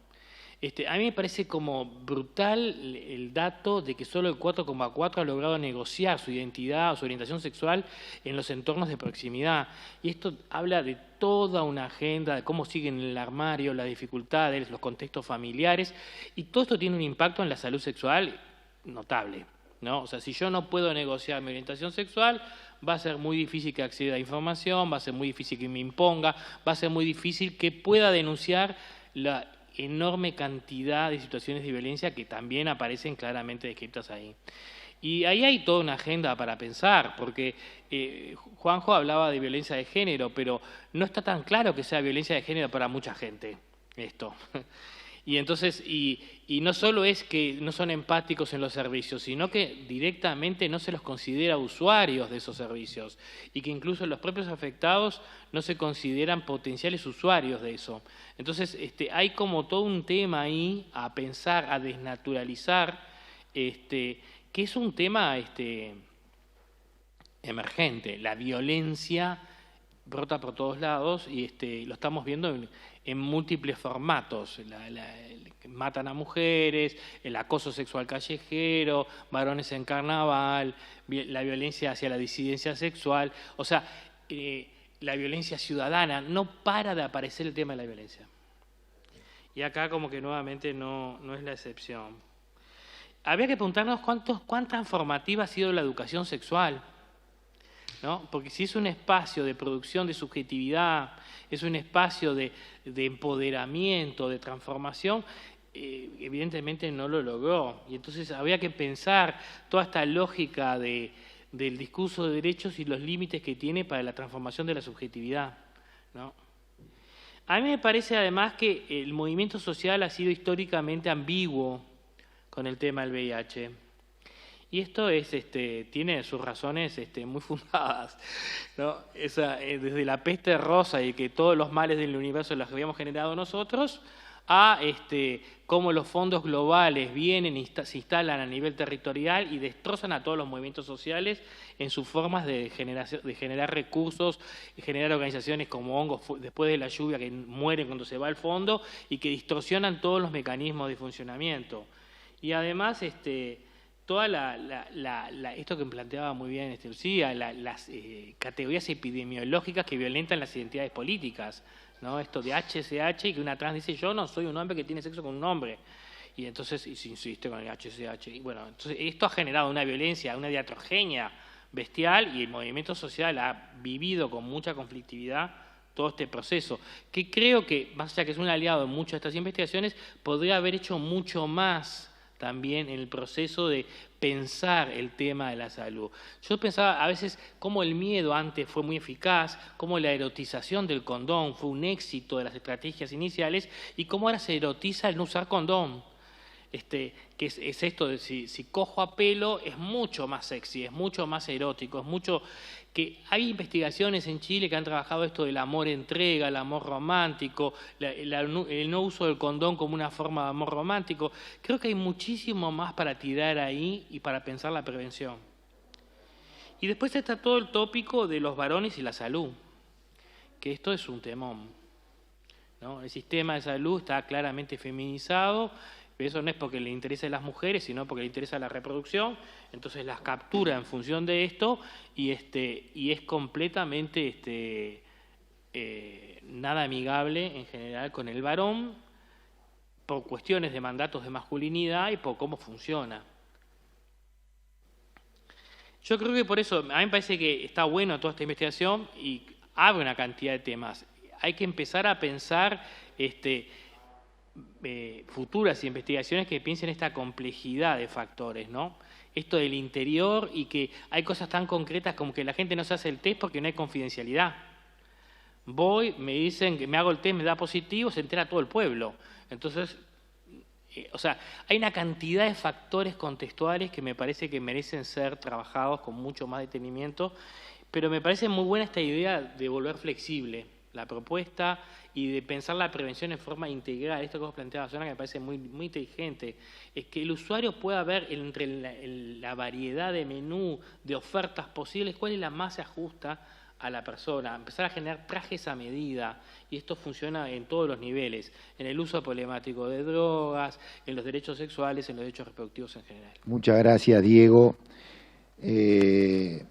A mí me parece como brutal el dato de que solo el 4,4 ha logrado negociar su identidad o su orientación sexual en los entornos de proximidad. Y esto habla de toda una agenda, de cómo siguen en el armario, las dificultades, los contextos familiares, y todo esto tiene un impacto en la salud sexual notable, ¿no? O sea, si yo no puedo negociar mi orientación sexual, va a ser muy difícil que acceda a información, va a ser muy difícil que me imponga, va a ser muy difícil que pueda denunciar la enorme cantidad de situaciones de violencia que también aparecen claramente descritas ahí. Y ahí hay toda una agenda para pensar, porque Juanjo hablaba de violencia de género, pero no está tan claro que sea violencia de género para mucha gente esto. Y entonces, y no solo es que no son empáticos en los servicios, sino que directamente no se los considera usuarios de esos servicios y que incluso los propios afectados no se consideran potenciales usuarios de eso. Entonces, hay como todo un tema ahí a pensar, a desnaturalizar, que es un tema emergente. La violencia brota por todos lados y lo estamos viendo en múltiples formatos. Matan a mujeres, el acoso sexual callejero, varones en carnaval, la violencia hacia la disidencia sexual, o sea, la violencia ciudadana. No para de aparecer el tema de la violencia. Y acá como que nuevamente no es la excepción. Habría que preguntarnos cuán transformativa ha sido la educación sexual, ¿no? Porque si es un espacio de producción de subjetividad, es un espacio de empoderamiento, de transformación, evidentemente no lo logró. Y entonces habría que pensar toda esta lógica del discurso de derechos y los límites que tiene para la transformación de la subjetividad, ¿no? A mí me parece además que el movimiento social ha sido históricamente ambiguo con el tema del VIH. Y esto tiene sus razones muy fundadas, ¿no? Desde la peste rosa y que todos los males del universo los habíamos generado nosotros, a cómo los fondos globales vienen y se instalan a nivel territorial y destrozan a todos los movimientos sociales en sus formas de generar recursos, generar organizaciones como hongos después de la lluvia que mueren cuando se va el fondo y que distorsionan todos los mecanismos de funcionamiento. Y además, toda esto que planteaba muy bien Lucía, las categorías epidemiológicas que violentan las identidades políticas, ¿no? Esto de HCH y que una trans dice yo no soy un hombre que tiene sexo con un hombre. Y entonces y se insiste con el HCH. Y bueno, entonces esto ha generado una violencia, una diatrogenia bestial y el movimiento social ha vivido con mucha conflictividad todo este proceso, que creo que, más allá que es un aliado en muchas de estas investigaciones, podría haber hecho mucho más también en el proceso de pensar el tema de la salud. Yo pensaba a veces cómo el miedo antes fue muy eficaz, cómo la erotización del condón fue un éxito de las estrategias iniciales y cómo ahora se erotiza el no usar condón. Que es esto de si cojo a pelo es mucho más sexy, es mucho más erótico, es mucho que hay investigaciones en Chile que han trabajado esto del amor-entrega, el amor romántico, el no uso del condón como una forma de amor romántico. Creo que hay muchísimo más para tirar ahí y para pensar la prevención. Y después está todo el tópico de los varones y la salud, que esto es un temón, ¿no? El sistema de salud está claramente feminizado. Eso no es porque le interesa a las mujeres, sino porque le interesa la reproducción. Entonces las captura en función de esto y es completamente nada amigable en general con el varón por cuestiones de mandatos de masculinidad y por cómo funciona. Yo creo que por eso, a mí me parece que está bueno toda esta investigación y abre una cantidad de temas. Hay que empezar a pensar futuras investigaciones que piensen esta complejidad de factores, ¿no? Esto del interior y que hay cosas tan concretas como que la gente no se hace el test porque no hay confidencialidad. Voy, me dicen que me hago el test, me da positivo, se entera todo el pueblo. Entonces, o sea, hay una cantidad de factores contextuales que me parece que merecen ser trabajados con mucho más detenimiento, pero me parece muy buena esta idea de volver flexible la propuesta y de pensar la prevención en forma integral. Esto que vos planteabas, Susana, que me parece muy, muy inteligente, es que el usuario pueda ver entre la variedad de menú, de ofertas posibles, cuál es la más se ajusta a la persona, empezar a generar trajes a medida, y esto funciona en todos los niveles, en el uso problemático de drogas, en los derechos sexuales, en los derechos reproductivos en general. Muchas gracias, Diego. En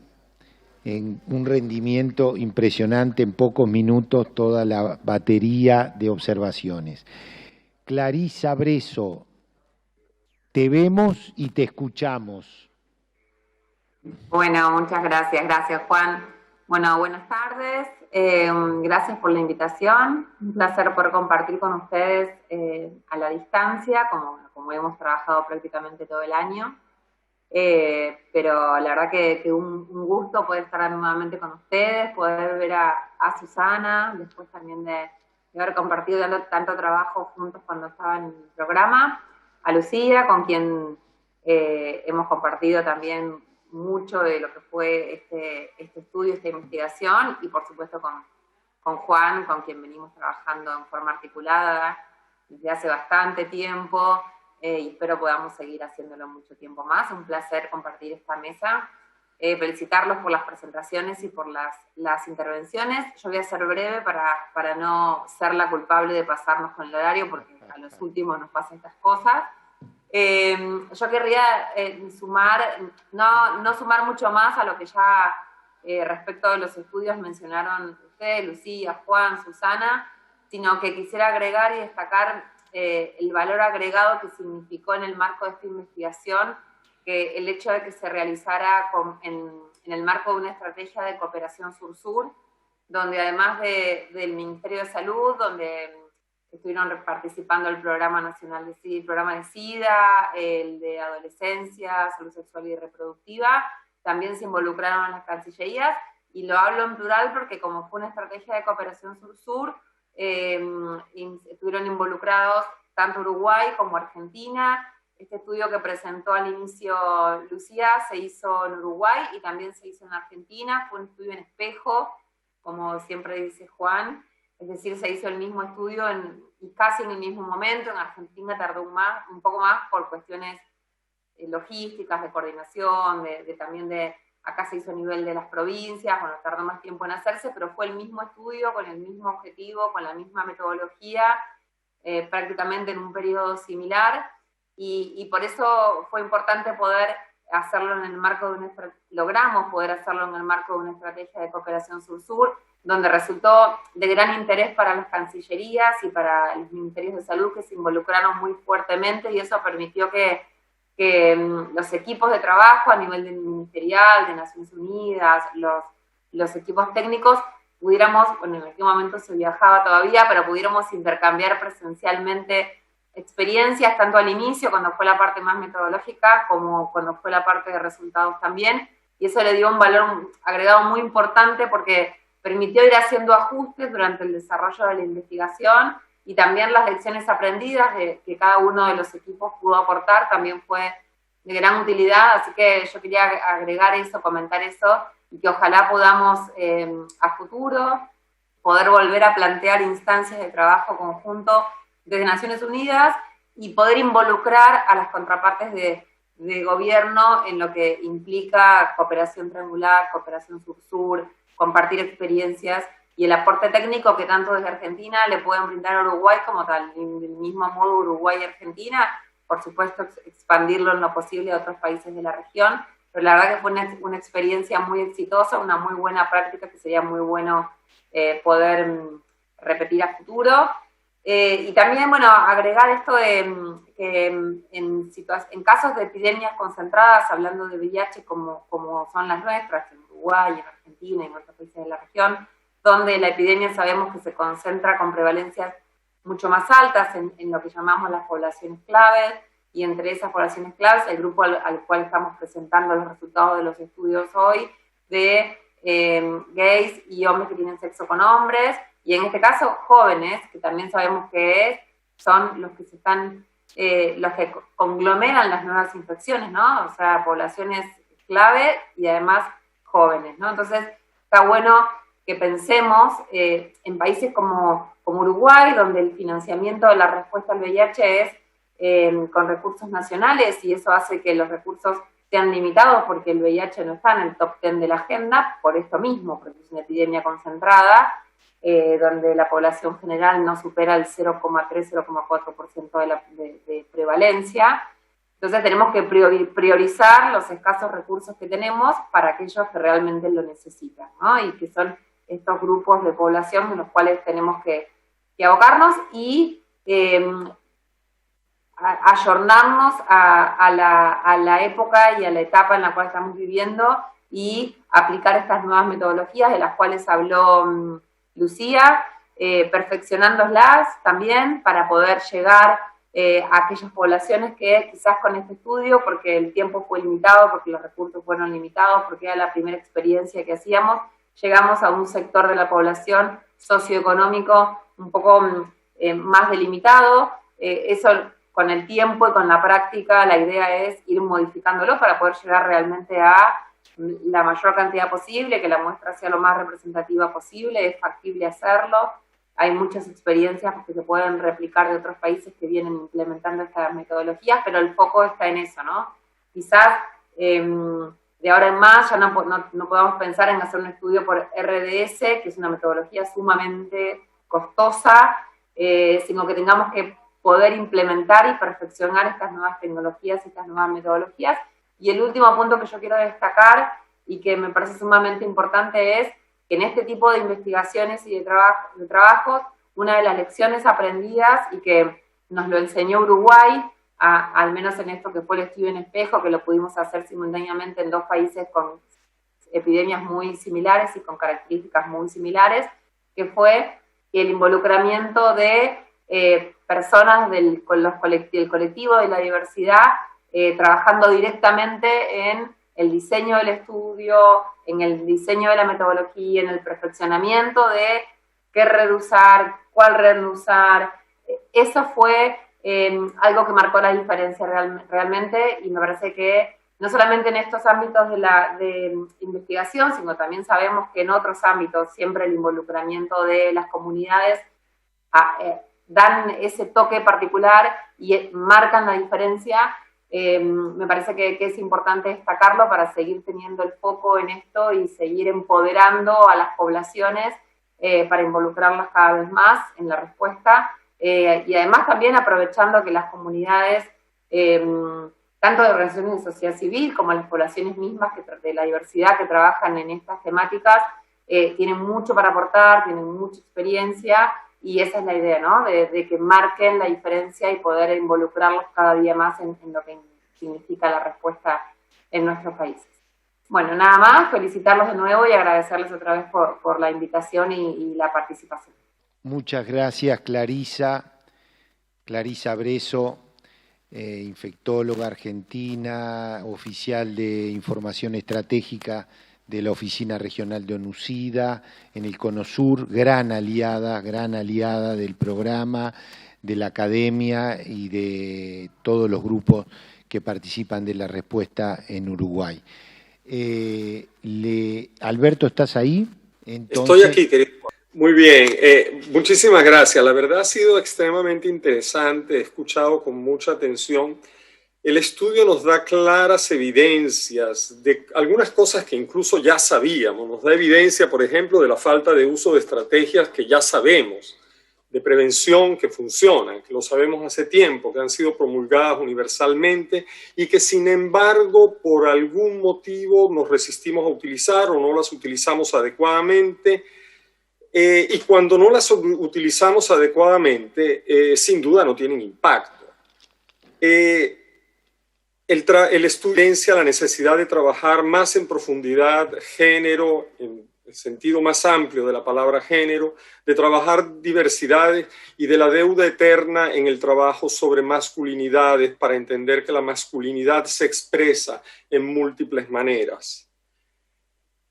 un rendimiento impresionante, en pocos minutos, toda la batería de observaciones. Clarisa Breso, te vemos y te escuchamos. Bueno, muchas gracias. Gracias, Juan. Bueno, buenas tardes. Gracias por la invitación. Un placer poder compartir con ustedes a la distancia, como hemos trabajado prácticamente todo el año. Pero la verdad que un gusto poder estar nuevamente con ustedes, poder ver a Susana, después también de haber compartido tanto trabajo juntos cuando estaba en el programa, a Lucía, con quien hemos compartido también mucho de lo que fue este estudio, esta investigación, y por supuesto con Juan, con quien venimos trabajando en forma articulada desde hace bastante tiempo, y espero podamos seguir haciéndolo mucho tiempo más. Un placer compartir esta mesa. Felicitarlos por las presentaciones y por las intervenciones. Yo voy a ser breve para no ser la culpable de pasarnos con el horario, porque a los últimos nos pasan estas cosas. Yo querría sumar, no sumar mucho más a lo que ya respecto de los estudios mencionaron ustedes, Lucía, Juan, Susana, sino que quisiera agregar y destacar el valor agregado que significó en el marco de esta investigación que el hecho de que se realizara en el marco de una estrategia de cooperación sur-sur, donde además del Ministerio de Salud, donde estuvieron participando el Programa Nacional de SIDA, el Programa de SIDA, el de Adolescencia, Salud Sexual y Reproductiva, también se involucraron las cancillerías, y lo hablo en plural porque como fue una estrategia de cooperación sur-sur, estuvieron involucrados tanto Uruguay como Argentina. Este estudio que presentó al inicio Lucía se hizo en Uruguay y también se hizo en Argentina. Fue un estudio en espejo, como siempre dice Juan, es decir, se hizo el mismo estudio y casi en el mismo momento. En Argentina tardó un poco más por cuestiones logísticas, de coordinación, también acá se hizo a nivel de las provincias, bueno, tardó más tiempo en hacerse, pero fue el mismo estudio, con el mismo objetivo, con la misma metodología, prácticamente en un periodo similar, y por eso fue importante poder hacerlo en el marco de logramos poder hacerlo en el marco de una estrategia de cooperación sur-sur, donde resultó de gran interés para las cancillerías y para los ministerios de salud, que se involucraron muy fuertemente, y eso permitió que los equipos de trabajo a nivel ministerial, de Naciones Unidas, los equipos técnicos, pudiéramos, bueno, en aquel momento se viajaba todavía, pero pudiéramos intercambiar presencialmente experiencias, tanto al inicio, cuando fue la parte más metodológica, como cuando fue la parte de resultados también, y eso le dio un valor agregado muy importante porque permitió ir haciendo ajustes durante el desarrollo de la investigación, y también las lecciones aprendidas que cada uno de los equipos pudo aportar también fue de gran utilidad, así que yo quería agregar eso, comentar eso, y que ojalá podamos a futuro poder volver a plantear instancias de trabajo conjunto desde Naciones Unidas y poder involucrar a las contrapartes de gobierno en lo que implica cooperación triangular, cooperación sur-sur, compartir experiencias, y el aporte técnico que tanto desde Argentina le pueden brindar a Uruguay como tal, del mismo modo Uruguay y Argentina, por supuesto expandirlo en lo posible a otros países de la región, pero la verdad que fue una experiencia muy exitosa, una muy buena práctica que sería muy bueno poder repetir a futuro. Y también, bueno, agregar esto de que en casos de epidemias concentradas, hablando de VIH como son las nuestras, en Uruguay, en Argentina y en otros países de la región, donde la epidemia sabemos que se concentra con prevalencias mucho más altas en lo que llamamos las poblaciones claves, y entre esas poblaciones claves el grupo al cual estamos presentando los resultados de los estudios hoy, de gays y hombres que tienen sexo con hombres, y en este caso jóvenes, que también sabemos que son los que los que conglomeran las nuevas infecciones, ¿no? O sea, poblaciones clave y además jóvenes, ¿no? Entonces, está bueno que pensemos en países como Uruguay, donde el financiamiento de la respuesta al VIH es con recursos nacionales, y eso hace que los recursos sean limitados porque el VIH no está en el top 10 de la agenda, por esto mismo, porque es una epidemia concentrada, donde la población general no supera el 0,3-0,4% de prevalencia. Entonces tenemos que priorizar los escasos recursos que tenemos para aquellos que realmente lo necesitan, ¿no? Y que son estos grupos de población en los cuales tenemos que abocarnos y ayornarnos a la época y a la etapa en la cual estamos viviendo y aplicar estas nuevas metodologías de las cuales habló Lucía, perfeccionándolas también para poder llegar a aquellas poblaciones que quizás con este estudio, porque el tiempo fue limitado, porque los recursos fueron limitados, porque era la primera experiencia que hacíamos, llegamos a un sector de la población socioeconómico un poco más delimitado. Eso con el tiempo y con la práctica, la idea es ir modificándolo para poder llegar realmente a la mayor cantidad posible, que la muestra sea lo más representativa posible, es factible hacerlo. Hay muchas experiencias que se pueden replicar de otros países que vienen implementando estas metodologías, pero el foco está en eso, ¿no? Quizás de ahora en más ya no podamos pensar en hacer un estudio por RDS, que es una metodología sumamente costosa, sino que tengamos que poder implementar y perfeccionar estas nuevas tecnologías y estas nuevas metodologías. Y el último punto que yo quiero destacar y que me parece sumamente importante es que en este tipo de investigaciones y de trabajos, una de las lecciones aprendidas y que nos lo enseñó Uruguay, al menos en esto que fue el estudio en espejo, que lo pudimos hacer simultáneamente en dos países con epidemias muy similares y con características muy similares, que fue el involucramiento de personas del colectivo de la diversidad, trabajando directamente en el diseño del estudio, en el diseño de la metodología, en el perfeccionamiento de qué red usar, cuál red usar. Eso fue algo que marcó la diferencia realmente, y me parece que no solamente en estos ámbitos de investigación, sino también sabemos que en otros ámbitos siempre el involucramiento de las comunidades dan ese toque particular y marcan la diferencia. Me parece que es importante destacarlo para seguir teniendo el foco en esto y seguir empoderando a las poblaciones para involucrarlas cada vez más en la respuesta, y además también aprovechando que las comunidades, tanto de organizaciones de sociedad civil como las poblaciones mismas de la diversidad que trabajan en estas temáticas, tienen mucho para aportar, tienen mucha experiencia, y esa es la idea, ¿no? De que marquen la diferencia y poder involucrarlos cada día más en lo que significa la respuesta en nuestros países. Bueno, nada más, felicitarlos de nuevo y agradecerles otra vez por la invitación y la participación. Muchas gracias, Clarisa Breso, infectóloga argentina, oficial de información estratégica de la Oficina Regional de ONUCIDA, en el Cono Sur, gran aliada del programa, de la academia y de todos los grupos que participan de la respuesta en Uruguay. Alberto, ¿estás ahí? Entonces... Estoy aquí, querido. Muy bien, muchísimas gracias. La verdad ha sido extremadamente interesante, he escuchado con mucha atención. El estudio nos da claras evidencias de algunas cosas que incluso ya sabíamos. Nos da evidencia, por ejemplo, de la falta de uso de estrategias que ya sabemos, de prevención que funcionan, que lo sabemos hace tiempo, que han sido promulgadas universalmente y que, sin embargo, por algún motivo nos resistimos a utilizar o no las utilizamos adecuadamente. Y cuando no las utilizamos adecuadamente, sin duda no tienen impacto. El estudio evidencia la necesidad de trabajar más en profundidad género, en el sentido más amplio de la palabra género, de trabajar diversidades y de la deuda eterna en el trabajo sobre masculinidades para entender que la masculinidad se expresa en múltiples maneras.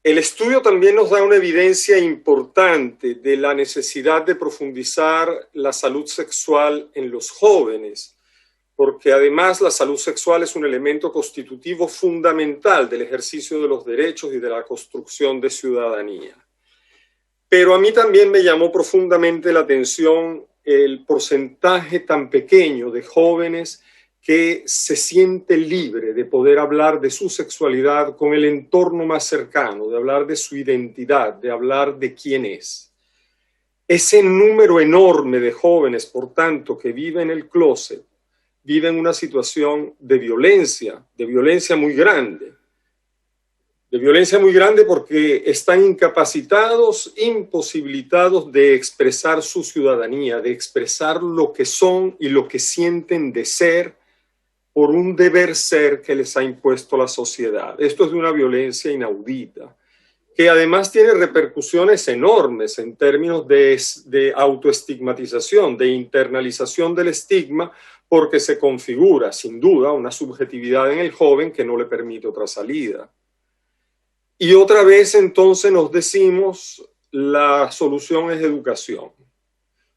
El estudio también nos da una evidencia importante de la necesidad de profundizar la salud sexual en los jóvenes, porque además la salud sexual es un elemento constitutivo fundamental del ejercicio de los derechos y de la construcción de ciudadanía. Pero a mí también me llamó profundamente la atención el porcentaje tan pequeño de jóvenes que se siente libre de poder hablar de su sexualidad con el entorno más cercano, de hablar de su identidad, de hablar de quién es. Ese número enorme de jóvenes, por tanto, que viven en el closet, viven una situación de violencia muy grande. De violencia muy grande porque están incapacitados, imposibilitados de expresar su ciudadanía, de expresar lo que son y lo que sienten de ser por un deber ser que les ha impuesto la sociedad. Esto es de una violencia inaudita, que además tiene repercusiones enormes en términos de autoestigmatización, de internalización del estigma, porque se configura, sin duda, una subjetividad en el joven que no le permite otra salida. Y otra vez entonces nos decimos, la solución es educación.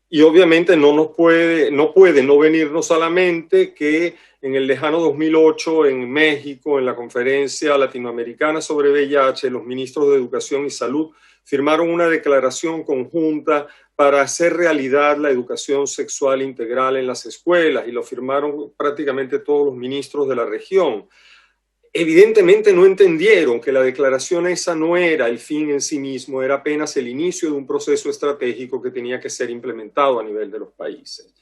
Y obviamente no puede no venirnos a la mente que en el lejano 2008 en México, en la conferencia latinoamericana sobre VIH, los ministros de Educación y Salud firmaron una declaración conjunta para hacer realidad la educación sexual integral en las escuelas, y lo firmaron prácticamente todos los ministros de la región. Evidentemente no entendieron que la declaración esa no era el fin en sí mismo, era apenas el inicio de un proceso estratégico que tenía que ser implementado a nivel de los países.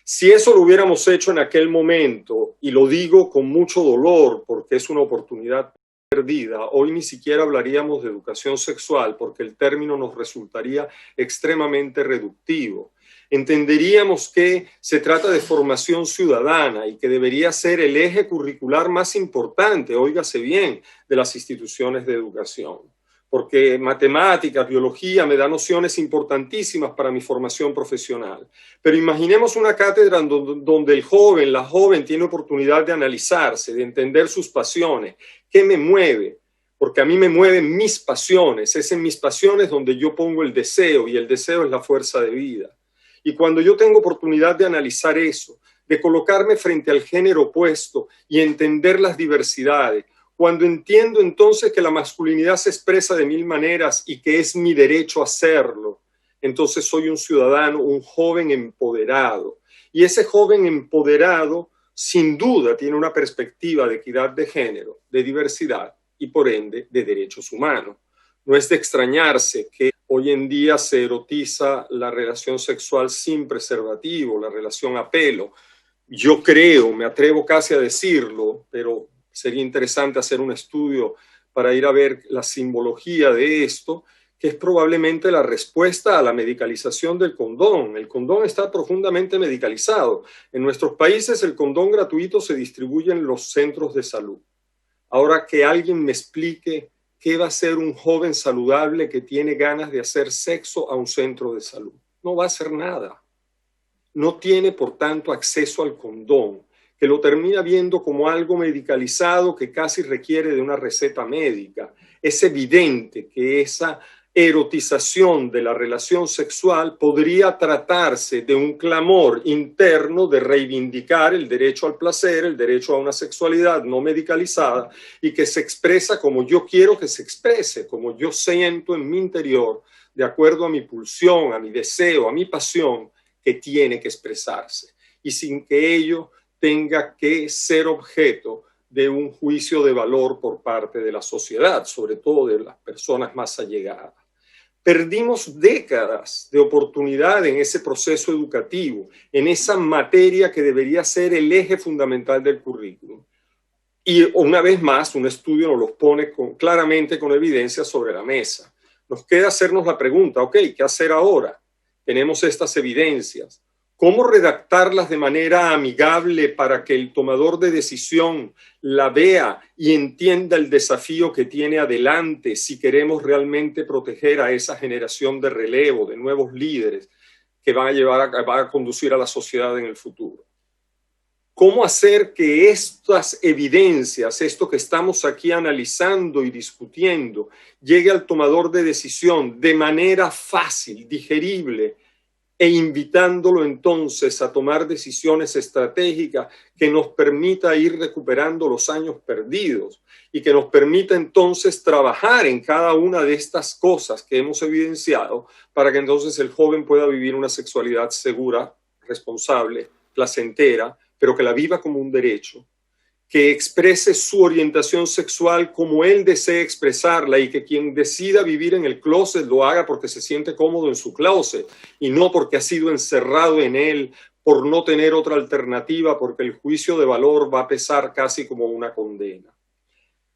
Si eso lo hubiéramos hecho en aquel momento, y lo digo con mucho dolor porque es una oportunidad perdida, hoy ni siquiera hablaríamos de educación sexual porque el término nos resultaría extremadamente reductivo. Entenderíamos que se trata de formación ciudadana y que debería ser el eje curricular más importante, óigase bien, de las instituciones de educación. Porque matemáticas, biología me da nociones importantísimas para mi formación profesional. Pero imaginemos una cátedra donde el joven, la joven tiene oportunidad de analizarse, de entender sus pasiones. ¿Qué me mueve? Porque a mí me mueven mis pasiones. Es en mis pasiones donde yo pongo el deseo, y el deseo es la fuerza de vida. Y cuando yo tengo oportunidad de analizar eso, de colocarme frente al género opuesto y entender las diversidades, cuando entiendo entonces que la masculinidad se expresa de mil maneras y que es mi derecho a hacerlo, entonces soy un ciudadano, un joven empoderado. Y ese joven empoderado, sin duda, tiene una perspectiva de equidad de género, de diversidad y, por ende, de derechos humanos. No es de extrañarse que hoy en día se erotiza la relación sexual sin preservativo, la relación a pelo. Yo creo, me atrevo casi a decirlo, pero sería interesante hacer un estudio para ir a ver la simbología de esto, que es probablemente la respuesta a la medicalización del condón. El condón está profundamente medicalizado. En nuestros países el condón gratuito se distribuye en los centros de salud. Ahora que alguien me explique ¿qué va a hacer un joven saludable que tiene ganas de hacer sexo a un centro de salud? No va a hacer nada. No tiene, por tanto, acceso al condón, que lo termina viendo como algo medicalizado que casi requiere de una receta médica. Es evidente que esa erotización de la relación sexual podría tratarse de un clamor interno de reivindicar el derecho al placer, el derecho a una sexualidad no medicalizada y que se expresa como yo quiero que se exprese, como yo siento en mi interior, de acuerdo a mi pulsión, a mi deseo, a mi pasión, que tiene que expresarse y sin que ello tenga que ser objeto de un juicio de valor por parte de la sociedad, sobre todo de las personas más allegadas. Perdimos décadas de oportunidad en ese proceso educativo, en esa materia que debería ser el eje fundamental del currículum. Y una vez más, un estudio nos los pone claramente con evidencia sobre la mesa. Nos queda hacernos la pregunta, ok, ¿qué hacer ahora? Tenemos estas evidencias. ¿Cómo redactarlas de manera amigable para que el tomador de decisión la vea y entienda el desafío que tiene adelante si queremos realmente proteger a esa generación de relevo, de nuevos líderes que van a conducir a la sociedad en el futuro? ¿Cómo hacer que estas evidencias, esto que estamos aquí analizando y discutiendo, llegue al tomador de decisión de manera fácil, digerible, e invitándolo entonces a tomar decisiones estratégicas que nos permita ir recuperando los años perdidos y que nos permita entonces trabajar en cada una de estas cosas que hemos evidenciado para que entonces el joven pueda vivir una sexualidad segura, responsable, placentera, pero que la viva como un derecho, que exprese su orientación sexual como él desee expresarla y que quien decida vivir en el closet lo haga porque se siente cómodo en su closet y no porque ha sido encerrado en él por no tener otra alternativa, porque el juicio de valor va a pesar casi como una condena.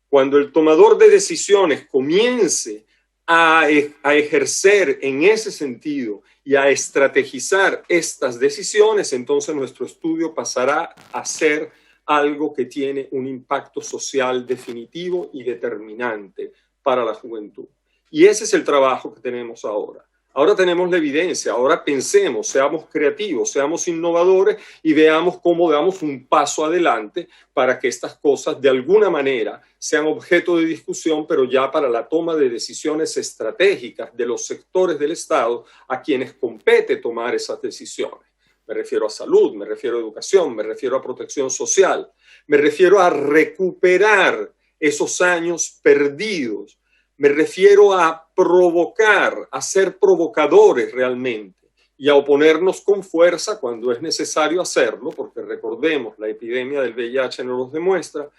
Cuando el tomador de decisiones comience a ejercer en ese sentido y a estrategizar estas decisiones, entonces nuestro estudio pasará a ser algo que tiene un impacto social definitivo y determinante para la juventud. Y ese es el trabajo que tenemos ahora. Ahora tenemos la evidencia, ahora pensemos, seamos creativos, seamos innovadores y veamos cómo damos un paso adelante para que estas cosas de alguna manera sean objeto de discusión, pero ya para la toma de decisiones estratégicas de los sectores del Estado a quienes compete tomar esas decisiones. Me refiero a salud, me refiero a educación, me refiero a protección social, me refiero a recuperar esos años perdidos, me refiero a provocar, a ser provocadores realmente y a oponernos con fuerza cuando es necesario hacerlo, porque recordemos, la epidemia del VIH nos lo demuestra.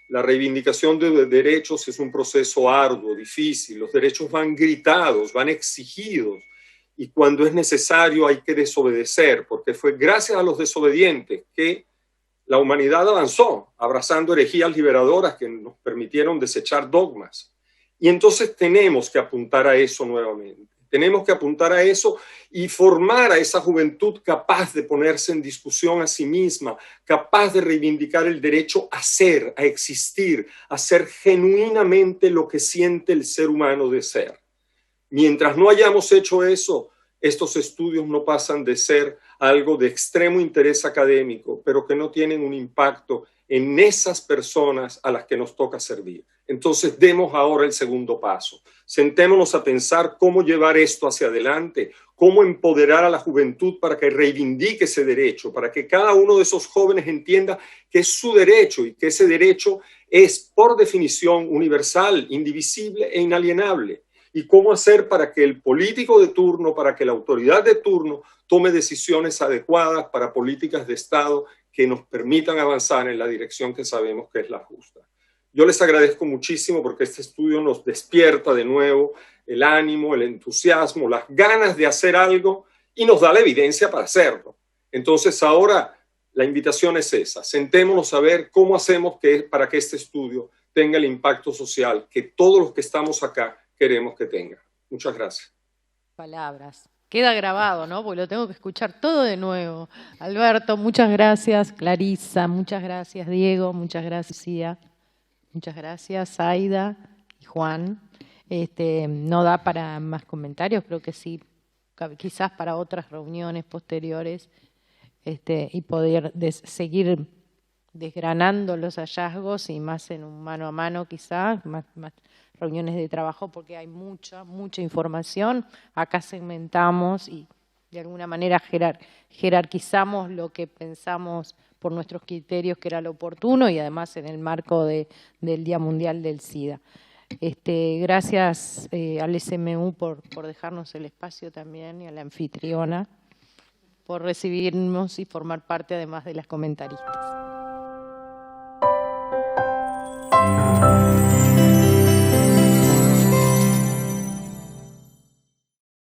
La reivindicación de derechos es un proceso arduo, difícil, los derechos van gritados, van exigidos, y cuando es necesario hay que desobedecer, porque fue gracias a los desobedientes que la humanidad avanzó, abrazando herejías liberadoras que nos permitieron desechar dogmas. Y entonces tenemos que apuntar a eso nuevamente. Tenemos que apuntar a eso y formar a esa juventud capaz de ponerse en discusión a sí misma, capaz de reivindicar el derecho a ser, a existir, a ser genuinamente lo que siente el ser humano de ser. Mientras no hayamos hecho eso, estos estudios no pasan de ser algo de extremo interés académico, pero que no tienen un impacto en esas personas a las que nos toca servir. Entonces, demos ahora el segundo paso. Sentémonos a pensar cómo llevar esto hacia adelante, cómo empoderar a la juventud para que reivindique ese derecho, para que cada uno de esos jóvenes entienda que es su derecho y que ese derecho es, por definición, universal, indivisible e inalienable. Y cómo hacer para que el político de turno, para que la autoridad de turno tome decisiones adecuadas para políticas de Estado que nos permitan avanzar en la dirección que sabemos que es la justa. Yo les agradezco muchísimo porque este estudio nos despierta de nuevo el ánimo, el entusiasmo, las ganas de hacer algo y nos da la evidencia para hacerlo. Entonces ahora la invitación es esa, sentémonos a ver cómo hacemos para que este estudio tenga el impacto social que todos los que estamos acá queremos que tenga. Muchas gracias. Palabras. Queda grabado, ¿no? Porque lo tengo que escuchar todo de nuevo. Alberto, muchas gracias. Clarisa, muchas gracias. Diego, muchas gracias. Cia, muchas gracias. Aida y Juan. No da para más comentarios, creo que sí, quizás para otras reuniones posteriores y poder seguir desgranando los hallazgos y más en un mano a mano quizás, más reuniones de trabajo porque hay mucha información. Acá segmentamos y de alguna manera jerarquizamos lo que pensamos por nuestros criterios que era lo oportuno y además en el marco del Día Mundial del SIDA. Gracias al SMU por dejarnos el espacio también y a la anfitriona por recibirnos y formar parte además de las comentaristas.